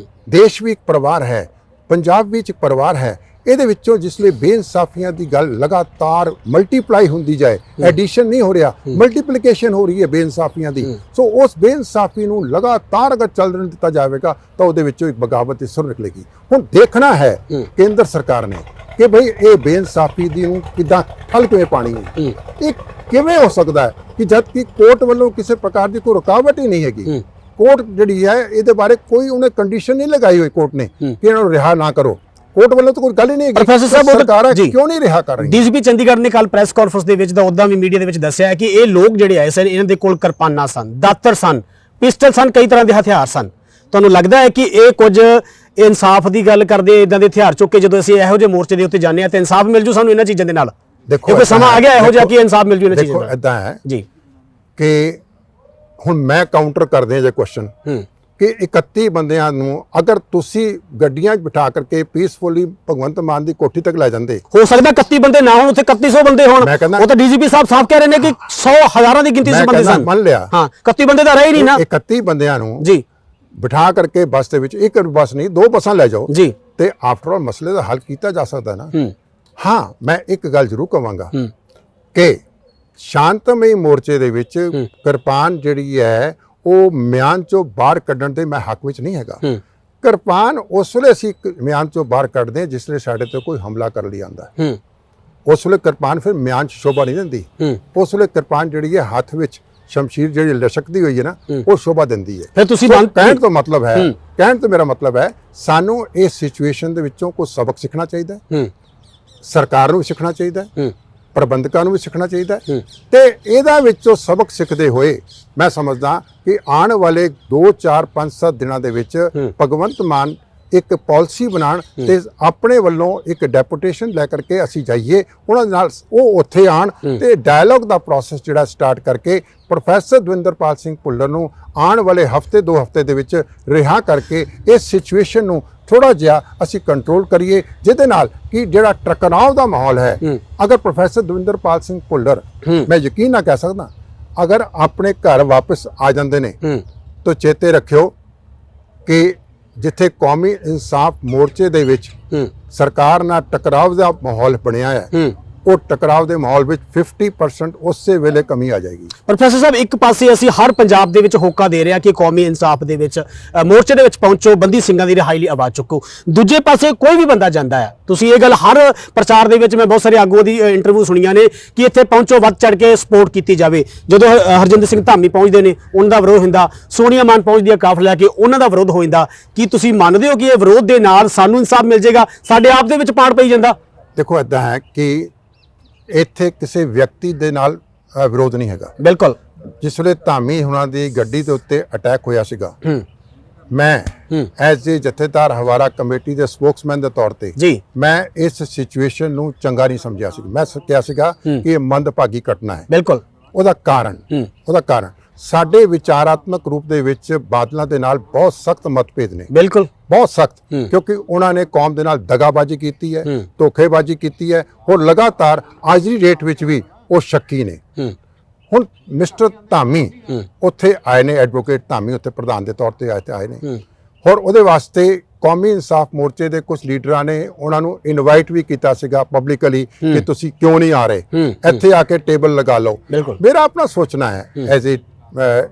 ਦੇਸ਼ ਵੀ ਇੱਕ ਪਰਿਵਾਰ ਹੈ, ਪੰਜਾਬ ਵੀ ਇੱਕ ਪਰਿਵਾਰ ਹੈ। ਇਹਦੇ ਵਿੱਚੋਂ ਜਿਸ ਲਈ ਬੇਇਨਸਾਫੀਆਂ ਦੀ ਗੱਲ ਲਗਾਤਾਰ ਮਲਟੀਪਲਾਈ ਹੁੰਦੀ ਜਾਏ, ਐਡੀਸ਼ਨ ਨਹੀਂ ਹੋ ਰਿਹਾ, ਮਲਟੀਪਲੀਕੇਸ਼ਨ ਹੋ ਰਹੀ ਹੈ ਬੇਇਨਸਾਫੀਆਂ ਦੀ। ਸੋ ਉਸ ਬੇਇਨਸਾਫੀ ਨੂੰ ਲਗਾਤਾਰ ਅਗਰ ਚੱਲਣ ਦਿੱਤਾ ਜਾਵੇਗਾ ਤਾਂ ਉਹਦੇ ਵਿੱਚੋਂ ਇੱਕ ਬਗਾਵਤ ਦੀ ਸੁਰ ਨਿਕਲੇਗੀ। ਹੁਣ ਦੇਖਣਾ ਹੈ ਕੇਂਦਰ ਸਰਕਾਰ ਨੇ ਕਿ ਭਈ ਇਹ ਬੇਇਨਸਾਫੀ ਦੀ ਨੂੰ ਕਿੱਦਾਂ ਹੱਲ ਕਿਵੇਂ ਪਾਣੀ ਹੈ। ਇਹ ਕਿਵੇਂ ਹੋ ਸਕਦਾ ਹੈ ਕਿ ਜਦ ਕਿ ਕੋਰਟ ਵੱਲੋਂ ਕਿਸੇ ਪ੍ਰਕਾਰ ਦੀ ਕੋਈ ਰੁਕਾਵਟ ਹੀ ਨਹੀਂ ਹੈਗੀ। ਕੋਰਟ ਜਿਹੜੀ ਹੈ ਇਹਦੇ ਬਾਰੇ ਕੋਈ ਉਹਨੇ ਕੰਡੀਸ਼ਨ ਨਹੀਂ ਲਗਾਈ ਹੋਈ ਕੋਰਟ ਨੇ ਕਿ ਇਹਨਾਂ ਨੂੰ ਰਿਹਾ ਨਾ ਕਰੋ। ਕੋਰਟ ਵੱਲੋਂ ਤਾਂ ਕੋਈ ਗੱਲ ਹੀ ਨਹੀਂ ਹੈਗੀ। ਪ੍ਰੋਫੈਸਰ ਸਾਹਿਬ, ਸਰਕਾਰ ਕਿਉਂ ਨਹੀਂ ਰਿਹਾ ਕਰ ਰਹੀ? ਡੀਜੀਪੀ ਚੰਡੀਗੜ੍ਹ ਨੇ ਕੱਲ ਪ੍ਰੈਸ ਕਾਨਫਰੰਸ ਦੇ ਵਿੱਚ ਤਾਂ ਉਦਾਂ ਵੀ ਮੀਡੀਆ ਦੇ ਵਿੱਚ ਦੱਸਿਆ ਕਿ ਇਹ ਲੋਕ ਜਿਹੜੇ ਆਏ ਸਨ, ਇਹਨਾਂ ਦੇ ਕੋਲ ਕਿਰਪਾਨਾਂ ਸਨ, ਦਾਤਰ ਸਨ, ਪਿਸਟਲ ਸਨ, ਕਈ ਤਰ੍ਹਾਂ ਦੇ ਹਥਿਆਰ ਸਨ। ਤੁਹਾਨੂੰ ਲੱਗਦਾ ਹੈ ਕਿ ਇਹ ਕੁਝ ਇਨਸਾਫ ਦੀ ਗੱਲ ਕਰਦੇ, ਇਦਾਂ ਦੇ ਹਥਿਆਰ ਚੁੱਕ ਕੇ ਜਦੋਂ ਅਸੀਂ ਇਹੋ ਜਿਹੇ ਮੋਰਚੇ ਦੇ ਉੱਤੇ ਜਾਂਦੇ ਹਾਂ ਤਾਂ ਇਨਸਾਫ ਮਿਲ ਜੂ ਸਾਨੂੰ ਇਹਨਾਂ ਚੀਜ਼ਾਂ ਦੇ ਨਾਲ? ਦੇਖੋ, ਕੋਈ ਸਮਾਂ ਆ ਗਿਆ ਇਹੋ ਜਿਹਾ ਕਿ ਇਨਸਾਫ ਮਿਲ ਜੂ ਇਹਨਾਂ ਚੀਜ਼ਾਂ ਨਾਲ? ਇਦਾਂ ਹੈ ਜੀ ਕਿ ਹੁਣ ਮੈਂ ਕਾਊਂਟਰ ਕਰਦੇ ਹਾਂ ਜੇ ਕੁਐਸਚਨ ਕਿ 31 ਬੰਦਿਆਂ ਨੂੰ ਅਗਰ ਤੁਸੀਂ ਗੱਡੀਆਂ 'ਚ ਬਿਠਾ ਕਰਕੇ ਪੀਸਫੁਲੀ ਭਗਵੰਤ ਮਾਨ ਦੀ ਕੋਠੀ ਤੱਕ ਲੈ ਜਾਂਦੇ, ਹੋ ਸਕਦਾ 31 ਬੰਦੇ ਨਾ ਹੋਣ, ਉੱਥੇ 3100 ਬੰਦੇ ਹੋਣ। ਉਹ ਤਾਂ ਡੀਜੀਪੀ ਸਾਹਿਬ ਸਾਫ਼ ਕਹਿ ਰਹੇ ਨੇ ਕਿ 100 ਹਜ਼ਾਰਾਂ ਦੀ ਗਿਣਤੀ 'ਚ ਬੰਦੇ ਸਨ। ਮੰਨ ਲਿਆ, ਹਾਂ, 31 ਬੰਦੇ ਤਾਂ ਰਹੇ ਹੀ ਨਹੀਂ ਨਾ। 31 ਬੰਦਿਆਂ ਨੂੰ ਜੀ ਬਿਠਾ ਕਰਕੇ ਬੱਸ ਦੇ ਵਿੱਚ, ਇੱਕ ਬੱਸ ਨਹੀਂ 2 ਬੱਸਾਂ ਲੈ ਜਾਓ ਜੀ, ਤੇ ਆਫਟਰ ਆਲ ਮਸਲੇ ਦਾ ਹੱਲ ਕੀਤਾ ਜਾ ਸਕਦਾ ਨਾ। ਹਾਂ, ਮੈਂ ਇੱਕ ਗੱਲ ਜ਼ਰੂਰ ਕਹਾਂਗਾ ਕਿ ਸ਼ਾਂਤਮਈ ਮੋਰਚੇ ਦੇ ਵਿੱਚ ਕਿਰਪਾਨ ਜਿਹੜੀ ਹੈ ਉਹ ਮਿਆਨ ਚੋਂ ਬਾਹਰ ਕੱਢਣ ਦੇ ਮੈਂ ਹੱਕ ਵਿੱਚ ਨਹੀਂ ਹੈਗਾ। ਕਿਰਪਾਨ ਉਸ ਵੇਲੇ ਅਸੀਂ ਮਿਆਨ ਚੋਂ ਬਾਹਰ ਕੱਢਦੇ ਹਾਂ ਜਿਸ ਵੇਲੇ ਸਾਡੇ ਤੇ ਕੋਈ ਹਮਲਾ ਕਰਨ ਲਈ ਆਉਂਦਾ। ਉਸ ਵੇਲੇ ਕਿਰਪਾਨ ਫਿਰ ਮਿਆਨ 'ਚ ਸ਼ੋਭਾ ਨਹੀਂ ਦਿੰਦੀ। ਉਸ ਵੇਲੇ ਕਿਰਪਾਨ ਜਿਹੜੀ ਹੈ ਹੱਥ ਵਿੱਚ ਸ਼ਮਸ਼ੀਰ ਜਿਹੜੀ ਲਸ਼ਕਦੀ ਹੋਈ ਹੈ ਨਾ, ਉਹ ਸ਼ੋਭਾ ਦਿੰਦੀ ਹੈ। ਫਿਰ ਤੁਸੀਂ ਕਹਿਣ ਤੋਂ ਮਤਲਬ ਹੈ, ਕਹਿਣ ਤੋਂ ਮੇਰਾ ਮਤਲਬ ਹੈ ਸਾਨੂੰ ਇਸ ਸਿਚੁਏਸ਼ਨ ਦੇ ਵਿੱਚੋਂ ਕੋਈ ਸਬਕ ਸਿੱਖਣਾ ਚਾਹੀਦਾ ਹੈ। ਸਰਕਾਰ ਨੂੰ ਵੀ ਸਿੱਖਣਾ ਚਾਹੀਦਾ ਹੈ, ਪ੍ਰਬੰਧਕਾਂ ਨੂੰ ਵੀ ਸਿੱਖਣਾ ਚਾਹੀਦਾ ਹੈ। ਤੇ ਇਹਦਾ ਵਿੱਚੋਂ ਸਬਕ ਸਿੱਖਦੇ ਹੋਏ ਮੈਂ ਸਮਝਦਾ ਕਿ ਆਉਣ ਵਾਲੇ 2 4 5 7 ਦਿਨਾਂ ਦੇ ਵਿੱਚ ਭਗਵੰਤ ਮਾਨ ਇੱਕ ਪਾਲਿਸੀ ਬਣਾਉਣ ਤੇ ਆਪਣੇ ਵੱਲੋਂ ਇੱਕ ਡੈਪੂਟੇਸ਼ਨ ਲੈ ਕਰਕੇ ਅਸੀਂ ਜਾਈਏ ਉਹਨਾਂ ਨਾਲ, ਉਹ ਉੱਥੇ ਆਣ ਤੇ ਡਾਇਲੋਗ ਦਾ ਪ੍ਰੋਸੈਸ ਜਿਹੜਾ ਸਟਾਰਟ ਕਰਕੇ ਪ੍ਰੋਫੈਸਰ ਦਵਿੰਦਰਪਾਲ ਸਿੰਘ ਭੁੱਲਰ ਨੂੰ ਆਉਣ ਵਾਲੇ ਹਫਤੇ 2 ਹਫਤੇ ਦੇ ਵਿੱਚ ਰਿਹਾ ਕਰਕੇ ਇਸ ਸਿਚੁਏਸ਼ਨ ਨੂੰ ਥੋੜਾ ਜਿਹਾ ਅਸੀਂ ਕੰਟਰੋਲ ਕਰੀਏ, ਜਿਹਦੇ ਨਾਲ ਕਿ ਜਿਹੜਾ ਟਕਰਾਅ ਦਾ ਮਾਹੌਲ ਹੈ, ਅਗਰ ਪ੍ਰੋਫੈਸਰ ਦਵਿੰਦਰਪਾਲ ਸਿੰਘ ਭੁੱਲਰ, ਮੈਂ ਯਕੀਨ ਨਾ ਕਹਿ ਸਕਦਾ, ਅਗਰ ਆਪਣੇ ਘਰ ਵਾਪਸ ਆ ਜਾਂਦੇ ਨੇ ਤਾਂ ਚੇਤੇ ਰੱਖਿਓ ਕਿ ਜਿੱਥੇ ਕੌਮੀ ਇਨਸਾਫ ਮੋਰਚੇ ਦੇ ਵਿੱਚ ਸਰਕਾਰ ਨਾਲ ਟਕਰਾਅ ਦਾ ਮਾਹੌਲ ਬਣਿਆ ਹੈ, ਉਹ ਟਕਰਾਅ ਦੇ ਮਾਹੌਲ ਵਿੱਚ 50% ਉਸੇ ਵੇਲੇ ਕਮੀ ਆ ਜਾਏਗੀ। ਪ੍ਰੋਫੈਸਰ ਸਾਹਿਬ, ਇੱਕ ਪਾਸੇ ਅਸੀਂ ਹਰ ਪੰਜਾਬ ਦੇ ਵਿੱਚ ਹੋਕਾ ਦੇ ਰਹੇ ਹਾਂ ਕਿ ਕੌਮੀ ਇਨਸਾਫ ਦੇ ਵਿੱਚ ਮੋਰਚੇ ਦੇ ਵਿੱਚ ਪਹੁੰਚੋ, ਬੰਦੀ ਸਿੰਘਾਂ ਦੀ ਰਿਹਾਈ ਲਈ ਆਵਾਜ਼ ਚੁੱਕੋ। ਦੂਜੇ ਪਾਸੇ ਕੋਈ ਵੀ ਬੰਦਾ ਜਾਂਦਾ ਹੈ, ਤੁਸੀਂ ਇਹ ਗੱਲ ਹਰ ਪ੍ਰਚਾਰ ਦੇ ਵਿੱਚ ਮੈਂ ਬਹੁਤ ਸਾਰੇ ਆਗੂਆਂ ਦੀ ਇੰਟਰਵਿਊ ਸੁਣੀਆਂ ਨੇ ਕਿ ਇੱਥੇ ਪਹੁੰਚੋ, ਵੱਧ ਚੜ ਕੇ ਸਪੋਰਟ ਕੀਤੀ ਜਾਵੇ। ਜਦੋਂ ਹਰਜਿੰਦਰ ਸਿੰਘ ਧਾਮੀ ਪਹੁੰਚਦੇ ਨੇ ਉਹਨਾਂ ਦਾ ਵਿਰੋਧ ਹੁੰਦਾ, ਸੋਨੀਆ ਮਾਨ ਪਹੁੰਚਦੀ ਹੈ ਕਾਫਲਾ ਲੈ ਕੇ, ਉਹਨਾਂ ਦਾ ਵਿਰੋਧ ਹੋ ਜਾਂਦਾ। ਕੀ ਤੁਸੀਂ ਮੰਨਦੇ ਹੋ ਕਿ ਇਹ ਵਿਰੋਧ ਦੇ ਨਾਲ ਸਾਨੂੰ ਇਨਸਾਫ ਮਿਲ ਜਾਏਗਾ? ਸਾਡੇ ਆਪ ਦੇ ਵਿੱਚ ਪਾੜ ਪਈ ਜਾਂਦਾ। ਦੇਖੋ, ਇੱਦਾਂ ਹੈ ਕਿ ਇੱਥੇ ਕਿਸੇ ਵਿਅਕਤੀ ਦੇ ਨਾਲ ਵਿਰੋਧ ਨਹੀਂ ਹੈਗਾ। ਬਿਲਕੁਲ। ਜਿਸ ਵੇਲੇ ਧਾਮੀ ਹੁਣਾਂ ਦੀ ਗੱਡੀ ਦੇ ਉੱਤੇ ਅਟੈਕ ਹੋਇਆ ਸੀਗਾ, ਮੈਂ ਐਜ਼ ਏ ਜਥੇਦਾਰ ਹਵਾਰਾ ਕਮੇਟੀ ਦੇ ਸਪੋਕਸਮੈਨ ਦੇ ਤੌਰ ਤੇ ਮੈਂ ਇਸ ਸਿਚੁਏਸ਼ਨ ਨੂੰ ਚੰਗਾ ਨਹੀਂ ਸਮਝਿਆ ਸੀ। ਮੈਂ ਕਿਹਾ ਸੀਗਾ ਕਿ ਇਹ ਮੰਦਭਾਗੀ ਘਟਨਾ ਹੈ। ਬਿਲਕੁਲ। ਉਹਦਾ ਕਾਰਨ ਸਾਡੇ ਵਿਚਾਰਾਤਮਕ ਰੂਪ ਦੇ ਵਿੱਚ ਬਾਦਲਾਂ ਦੇ ਨਾਲ ਬਹੁਤ ਸਖਤ ਮਤਭੇਦ ਨੇ। ਬਿਲਕੁਲ, ਬਹੁਤ ਸਖਤ, ਕਿਉਂਕਿ ਉਹਨਾਂ ਨੇ ਕੌਮ ਦੇ ਨਾਲ ਦਗਾਬਾਜ਼ੀ ਕੀਤੀ ਹੈ, ਧੋਖੇਬਾਜ਼ੀ ਕੀਤੀ ਹੈ, ਔਰ ਲਗਾਤਾਰ ਅੱਜ ਦੀ ਡੇਟ ਵਿੱਚ ਵੀ ਉਹ ਸ਼ੱਕੀ ਨੇ। ਹੁਣ ਮਿਸਟਰ ਧਾਮੀ ਉੱਥੇ ਆਏ ਨੇ, ਐਡਵੋਕੇਟ ਧਾਮੀ ਉੱਥੇ ਪ੍ਰਧਾਨ ਦੇ ਤੌਰ ਤੇ ਆਏ ਨੇ। ਔਰ ਉਹਦੇ ਵਾਸਤੇ ਕੌਮੀ ਇਨਸਾਫ ਮੋਰਚੇ ਦੇ ਕੁਝ ਲੀਡਰਾਂ ਨੇ ਉਹਨਾਂ ਨੂੰ ਇਨਵਾਈਟ ਵੀ ਕੀਤਾ ਸੀਗਾ ਪਬਲਿਕਲੀ ਕਿ ਤੁਸੀਂ ਕਿਉਂ ਨਹੀਂ ਆ ਰਹੇ, ਇੱਥੇ ਆ ਕੇ ਟੇਬਲ ਲਗਾ ਲਓ। ਮੇਰਾ ਆਪਣਾ ਸੋਚਣਾ ਹੈ ਐਜ਼ ਏ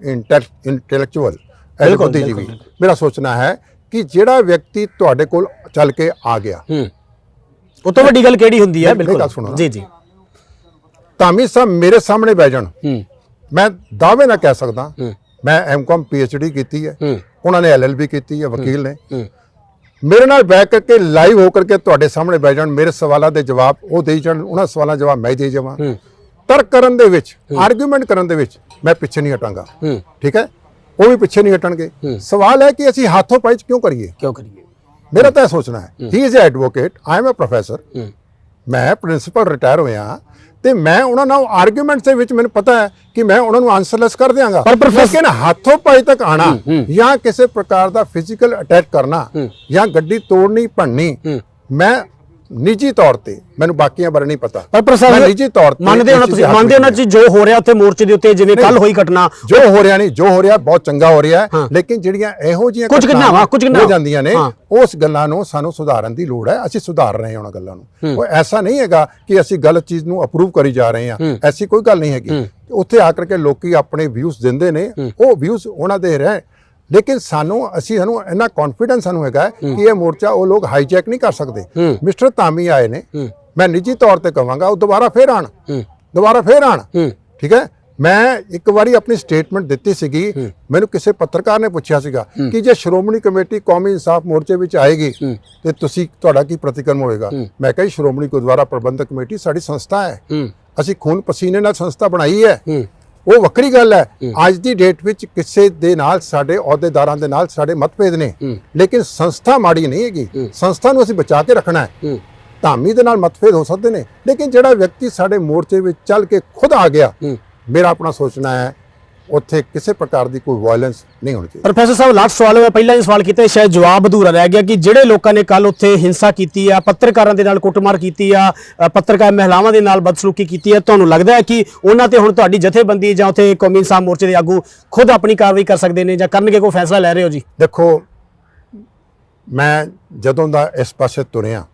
ਇੰਟੈਲੈਕਚੁਅਲ ਐਜ਼ ਬੁੱਧੀਜੀਵੀ, ਮੇਰਾ ਸੋਚਣਾ ਹੈ ਕਿ ਜਿਹੜਾ ਵਿਅਕਤੀ ਤੁਹਾਡੇ ਕੋਲ ਚੱਲ ਕੇ ਆ ਗਿਆ, ਉਹ ਤੋਂ ਵੱਡੀ ਗੱਲ ਕਿਹੜੀ ਹੁੰਦੀ ਹੈ? ਬਿਲਕੁਲ ਜੀ ਜੀ। ਧਾਮੀ ਸਾਹਿਬ ਮੇਰੇ ਸਾਹਮਣੇ ਬਹਿ ਜਾਣ, ਮੈਂ ਦਾਅਵੇ ਨਾਲ ਕਹਿ ਸਕਦਾ ਮੈਂ ਐਮਕਾਮ PhD ਕੀਤੀ ਹੈ, ਉਹਨਾਂ ਨੇ LLB ਕੀਤੀ ਹੈ, ਵਕੀਲ ਨੇ। ਮੇਰੇ ਨਾਲ ਬੈਠ ਕਰਕੇ ਲਾਈਵ ਹੋ ਕਰਕੇ ਤੁਹਾਡੇ ਸਾਹਮਣੇ ਬਹਿ ਜਾਣ, ਮੇਰੇ ਸਵਾਲਾਂ ਦੇ ਜਵਾਬ ਉਹ ਦੇਈ ਜਾਣ, ਉਹਨਾਂ ਸਵਾਲਾਂ ਦੇ ਜਵਾਬ ਮੈਂ ਦੇ ਜਾਵਾਂ। ਤਰਕ ਕਰਨ ਦੇ ਵਿੱਚ, ਆਰਗੂਮੈਂਟ ਕਰਨ ਦੇ ਵਿੱਚ ਮੈਂ ਪਿੱਛੇ ਨਹੀਂ ਹਟਾਂਗਾ, ਠੀਕ ਹੈ? ਉਹ ਵੀ ਪਿੱਛੇ ਨਹੀਂ ਹਟਣਗੇ। ਸਵਾਲ ਹੈ ਕਿ ਅਸੀਂ ਹੱਥੋਂ ਪਾਈ ਕਿਉਂ ਕਰੀਏ? ਮੇਰਾ ਤਾਂ ਇਹ ਸੋਚਣਾ ਹੈ। He is advocate, I am a professor, ਮੈਂ ਪ੍ਰਿੰਸੀਪਲ ਰਿਟਾਇਰ ਹੋਇਆ ਤੇ ਮੈਂ ਉਹਨਾਂ ਨਾਲ ਆਰਗੂਮੈਂਟਸ ਦੇ ਵਿੱਚ ਮੈਨੂੰ ਪਤਾ ਹੈ ਕਿ ਮੈਂ ਉਹਨਾਂ ਨੂੰ ਆਨਸਰਲੈਸ ਕਰ ਦਿਆਂਗਾ। ਲੇਕਿਨ ਹੱਥੋਂ ਪਾਈ ਤੱਕ ਆਣਾ ਜਾਂ ਕਿਸੇ ਪ੍ਰਕਾਰ ਦਾ ਫਿਜ਼ੀਕਲ ਅਟੈਕ ਕਰਨਾ ਜਾਂ ਗੱਡੀ ਤੋੜਨੀ ਭੰਨਣੀ, ਮੈਂ ਨਿੱਜੀ ਤੌਰ ਤੇ, ਮੈਨੂੰ ਬਾਕੀਆਂ ਬਾਰੇ ਨਹੀਂ ਪਤਾ, ਪਰ ਨਿੱਜੀ ਤੌਰ ਤੇ ਮੰਨਦੇ ਹੋ ਜੀ ਜੋ ਹੋ ਰਿਹਾ ਉੱਥੇ ਮੋਰਚੇ ਦੇ ਉੱਤੇ, ਜਿਵੇਂ ਕੱਲ ਹੋਈ ਘਟਨਾ, ਜੋ ਹੋ ਰਿਹਾ ਨਹੀਂ, ਜੋ ਹੋ ਰਿਹਾ ਬਹੁਤ ਚੰਗਾ ਹੋ ਰਿਹਾ ਹੈ, ਲੇਕਿਨ ਜਿਹੜੀਆਂ ਇਹੋ ਜਿਹੀਆਂ ਕੁਝ ਹੋ ਜਾਂਦੀਆਂ ਨੇ, ਉਸ ਗੱਲਾਂ ਨੂੰ ਸਾਨੂੰ ਸੁਧਾਰਨ ਦੀ ਲੋੜ ਹੈ। ਅਸੀਂ ਸੁਧਾਰ ਰਹੇ ਹਾਂ ਉਹਨਾਂ ਗੱਲਾਂ ਨੂੰ। ਉਹ ਐਸਾ ਨਹੀਂ ਹੈਗਾ ਕਿ ਅਸੀਂ ਗਲਤ ਚੀਜ਼ ਨੂੰ ਅਪਰੂਵ ਕਰੀ ਜਾ ਰਹੇ ਹਾਂ, ਐਸੀ ਕੋਈ ਗੱਲ ਨਹੀਂ ਹੈਗੀ। ਉੱਥੇ ਆ ਕਰਕੇ ਲੋਕੀ ਆਪਣੇ ਵਿਊਜ਼ ਦਿੰਦੇ ਨੇ, ਉਹ ਵਿਊਜ਼ ਉਹਨਾਂ ਦੇ ਰਹੇ, ਲੇਕਿਨ ਸਾਨੂੰ ਇੰਨਾ ਕੌਨਫੀਡੈਂਸ ਸਾਨੂੰ ਹੈਗਾ ਕਿ ਇਹ ਮੋਰਚਾ ਉਹ ਲੋਕ ਹਾਈਜੈਕ ਨਹੀਂ ਕਰ ਸਕਦੇ। ਮਿਸਟਰ ਧਾਮੀ ਆਏ ਨੇ, ਮੈਂ ਨਿੱਜੀ ਤੌਰ ਤੇ ਕਹਾਂਗਾ ਉਹ ਦੁਬਾਰਾ ਫੇਰ ਆਣ, ਠੀਕ ਹੈ? ਮੈਂ ਇੱਕ ਵਾਰੀ ਆਪਣੀ ਸਟੇਟਮੈਂਟ ਦਿੱਤੀ ਸੀਗੀ, ਮੈਨੂੰ ਕਿਸੇ ਪੱਤਰਕਾਰ ਨੇ ਪੁੱਛਿਆ ਸੀਗਾ ਕਿ ਜੇ ਸ਼੍ਰੋਮਣੀ ਕਮੇਟੀ ਕੌਮੀ ਇਨਸਾਫ ਮੋਰਚੇ ਵਿੱਚ ਆਏਗੀ ਤੇ ਤੁਹਾਡਾ ਕੀ ਪ੍ਰਤੀਕਰਮ ਹੋਏਗਾ? ਮੈਂ ਕਿਹਾ ਸ਼੍ਰੋਮਣੀ ਗੁਰਦੁਆਰਾ ਪ੍ਰਬੰਧਕ ਕਮੇਟੀ ਸਾਡੀ ਸੰਸਥਾ ਹੈ, ਅਸੀਂ ਖੂਨ ਪਸੀਨੇ ਨਾਲ ਸੰਸਥਾ ਬਣਾਈ ਹੈ, ਉਹ ਵੱਖਰੀ ਗੱਲ ਹੈ। ਅੱਜ ਦੀ ਡੇਟ ਵਿੱਚ ਕਿਸੇ ਦੇ ਨਾਲ, ਸਾਡੇ ਅਹੁਦੇਦਾਰਾਂ ਦੇ ਨਾਲ ਸਾਡੇ ਮਤਭੇਦ ਨੇ, ਲੇਕਿਨ ਸੰਸਥਾ ਮਾੜੀ ਨਹੀਂ ਹੈਗੀ, ਸੰਸਥਾ ਨੂੰ ਅਸੀਂ ਬਚਾ ਕੇ ਰੱਖਣਾ ਹੈ। ਧਾਮੀ ਦੇ ਨਾਲ ਮਤਭੇਦ ਹੋ ਸਕਦੇ ਨੇ, ਲੇਕਿਨ ਜਿਹੜਾ ਵਿਅਕਤੀ ਸਾਡੇ ਮੋਰਚੇ ਵਿੱਚ ਚੱਲ ਕੇ ਖੁਦ ਆ ਗਿਆ, ਮੇਰਾ ਆਪਣਾ ਸੋਚਣਾ ਹੈ ਉੱਥੇ ਕਿਸੇ ਪ੍ਰਕਾਰ ਦੀ ਕੋਈ ਵਾਇਲੈਂਸ ਨਹੀਂ ਹੋਣੀ ਚਾਹੀਦੀ। ਪ੍ਰੋਫੈਸਰ ਸਾਹਿਬ, ਲਾਸਟ ਸਵਾਲ ਮੈਂ ਪਹਿਲਾਂ ਹੀ ਸਵਾਲ ਕੀਤਾ, ਸ਼ਾਇਦ ਜਵਾਬ ਅਧੂਰਾ ਰਹਿ ਗਿਆ, ਕਿ ਜਿਹੜੇ ਲੋਕਾਂ ਨੇ ਕੱਲ ਉੱਥੇ ਹਿੰਸਾ ਕੀਤੀ ਆ, ਪੱਤਰਕਾਰਾਂ ਦੇ ਨਾਲ ਕੁੱਟਮਾਰ ਕੀਤੀ ਆ, ਪੱਤਰਕਾਰ ਮਹਿਲਾਵਾਂ ਦੇ ਨਾਲ ਬਦਸਲੂਕੀ ਕੀਤੀ ਆ, ਤੁਹਾਨੂੰ ਲੱਗਦਾ ਹੈ ਕਿ ਉਹਨਾਂ ਤੇ ਹੁਣ ਤੁਹਾਡੀ ਜਥੇਬੰਦੀ ਜਾਂ ਉੱਥੇ ਕੌਮੀ ਇਨਸਾਫ ਮੋਰਚੇ ਦੇ ਆਗੂ ਖੁਦ ਆਪਣੀ ਕਾਰਵਾਈ ਕਰ ਸਕਦੇ ਨੇ ਜਾਂ ਕਰਨਗੇ, ਕੋਈ ਫੈਸਲਾ ਲੈ ਰਹੇ ਹੋ ਜੀ? ਦੇਖੋ, ਮੈਂ ਜਦੋਂ ਦਾ ਇਸ ਪਾਸੇ ਤੁਰਿਆ,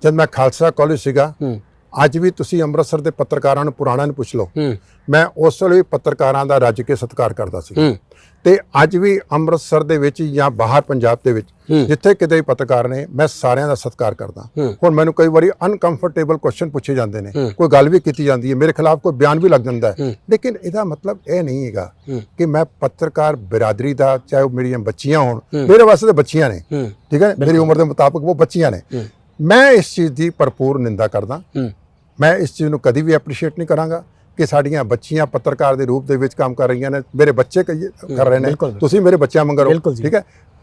ਜਦ ਮੈਂ ਖਾਲਸਾ ਕਾਲਜ ਸੀਗਾ, ਅੱਜ ਵੀ ਤੁਸੀਂ ਅੰਮ੍ਰਿਤਸਰ ਦੇ ਪੱਤਰਕਾਰਾਂ ਨੂੰ, ਪੁਰਾਣਿਆਂ ਨੂੰ ਪੁੱਛ ਲਓ, ਮੈਂ ਉਸ ਵੇਲੇ ਵੀ ਪੱਤਰਕਾਰਾਂ ਦਾ ਰੱਜ ਕੇ ਸਤਿਕਾਰ ਕਰਦਾ ਸੀ। ਤੇ ਅੱਜ ਵੀ ਅੰਮ੍ਰਿਤਸਰ ਦੇ ਵਿੱਚ ਜਾਂ ਬਾਹਰ ਪੰਜਾਬ ਦੇ ਵਿੱਚ ਜਿੱਥੇ ਕਿਤੇ ਵੀ ਪੱਤਰਕਾਰ ਨੇ, ਮੈਂ ਸਾਰਿਆਂ ਦਾ ਸਤਿਕਾਰ ਕਰਦਾ। ਹੁਣ ਮੈਨੂੰ ਕਈ ਵਾਰੀ ਅਨਕੰਫਰਟੇਬਲ ਕੁਐਸਚਨ ਪੁੱਛੇ ਜਾਂਦੇ ਨੇ, ਕੋਈ ਗੱਲ ਵੀ ਕੀਤੀ ਜਾਂਦੀ ਹੈ, ਮੇਰੇ ਖਿਲਾਫ ਕੋਈ ਬਿਆਨ ਵੀ ਲੱਗ ਜਾਂਦਾ ਹੈ, ਲੇਕਿਨ ਇਹਦਾ ਮਤਲਬ ਇਹ ਨਹੀਂ ਹੈਗਾ ਕਿ ਮੈਂ ਪੱਤਰਕਾਰ ਬਿਰਾਦਰੀ ਦਾ, ਚਾਹੇ ਉਹ ਮੇਰੀਆਂ ਬੱਚੀਆਂ ਹੋਣ, ਮੇਰੇ ਵਾਸਤੇ ਤਾਂ ਬੱਚੀਆਂ ਨੇ, ਠੀਕ ਹੈ, ਮੇਰੀ ਉਮਰ ਦੇ ਮੁਤਾਬਕ ਉਹ ਬੱਚੀਆਂ ਨੇ, ਮੈਂ ਇਸ ਚੀਜ਼ ਦੀ ਭਰਪੂਰ ਨਿੰਦਾ ਕਰਦਾ। ਮੈਂ ਇਸ ਚੀਜ਼ ਨੂੰ ਕਦੀ ਵੀ ਐਪਰੀਸ਼ੀਏਟ ਨਹੀਂ ਕਰਾਂਗਾ ਕਿ ਸਾਡੀਆਂ ਬੱਚੀਆਂ ਪੱਤਰਕਾਰ ਦੇ ਰੂਪ ਦੇ ਵਿੱਚ ਕੰਮ ਕਰ ਰਹੀਆਂ ਨੇ, ਮੇਰੇ ਬੱਚੇ ਕਰ ਰਹੇ ਨੇ, ਤੁਸੀਂ ਮੇਰੇ ਬੱਚਿਆਂ ਵਾਂਗ ਰਹੋ, ਠੀਕ ਹੈ?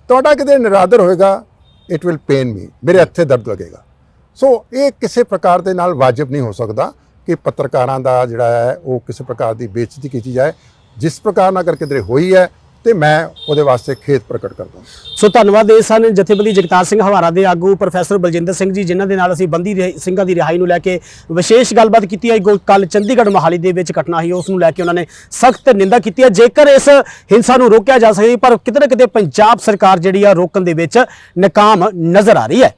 ਤੁਹਾਡਾ ਕਿਤੇ ਨਿਰਾਦਰ ਹੋਏਗਾ, ਇਟ ਵਿਲ ਪੇਨ ਮੀ, ਮੇਰੇ ਹੱਥੇ ਦਰਦ ਲੱਗੇਗਾ। ਸੋ ਇਹ ਕਿਸੇ ਪ੍ਰਕਾਰ ਦੇ ਨਾਲ ਵਾਜਬ ਨਹੀਂ ਹੋ ਸਕਦਾ ਕਿ ਪੱਤਰਕਾਰਾਂ ਦਾ ਜਿਹੜਾ ਹੈ ਉਹ ਕਿਸੇ ਪ੍ਰਕਾਰ ਦੀ ਬੇਇੱਜ਼ਤੀ ਕੀਤੀ ਜਾਏ। ਜਿਸ ਪ੍ਰਕਾਰ ਨਾਲ ਕਰਕੇ ਕਿਧਰੇ ਹੋਈ ਹੈ ਤੇ ਮੈਂ ਉਹਦੇ ਵਾਸਤੇ ਖੇਤ ਪ੍ਰਗਟ ਕਰਦਾ। ਸੋ ਧੰਨਵਾਦ। ਇਹ ਸਨ ਜਥੇਬੰਦੀ ਜਗਤਾਰ ਸਿੰਘ ਹਵਾਰਾ ਦੇ ਆਗੂ ਪ੍ਰੋਫੈਸਰ ਬਲਜਿੰਦਰ ਸਿੰਘ ਜੀ, ਜਿਨ੍ਹਾਂ ਦੇ ਨਾਲ ਅਸੀਂ ਬੰਦੀ ਸਿੰਘਾਂ ਦੀ ਰਿਹਾਈ ਨੂੰ ਲੈ ਕੇ ਵਿਸ਼ੇਸ਼ ਗੱਲਬਾਤ ਕੀਤੀ ਹੈ। ਕੱਲ ਚੰਡੀਗੜ੍ਹ ਮੋਹਾਲੀ ਦੇ ਵਿੱਚ ਘਟਨਾ ਹੋਈ, ਉਸ ਨੂੰ ਲੈ ਕੇ ਉਹਨਾਂ ਨੇ ਸਖਤ ਨਿੰਦਾ ਕੀਤੀ ਹੈ। ਜੇਕਰ ਇਸ ਹਿੰਸਾ ਨੂੰ ਰੋਕਿਆ ਜਾ ਸਕੇ, ਪਰ ਕਿਤੇ ਨਾ ਕਿਤੇ ਪੰਜਾਬ ਸਰਕਾਰ ਜਿਹੜੀ ਆ ਰੋਕਣ ਦੇ ਵਿੱਚ ਨਾਕਾਮ ਨਜ਼ਰ ਆ ਰਹੀ ਹੈ।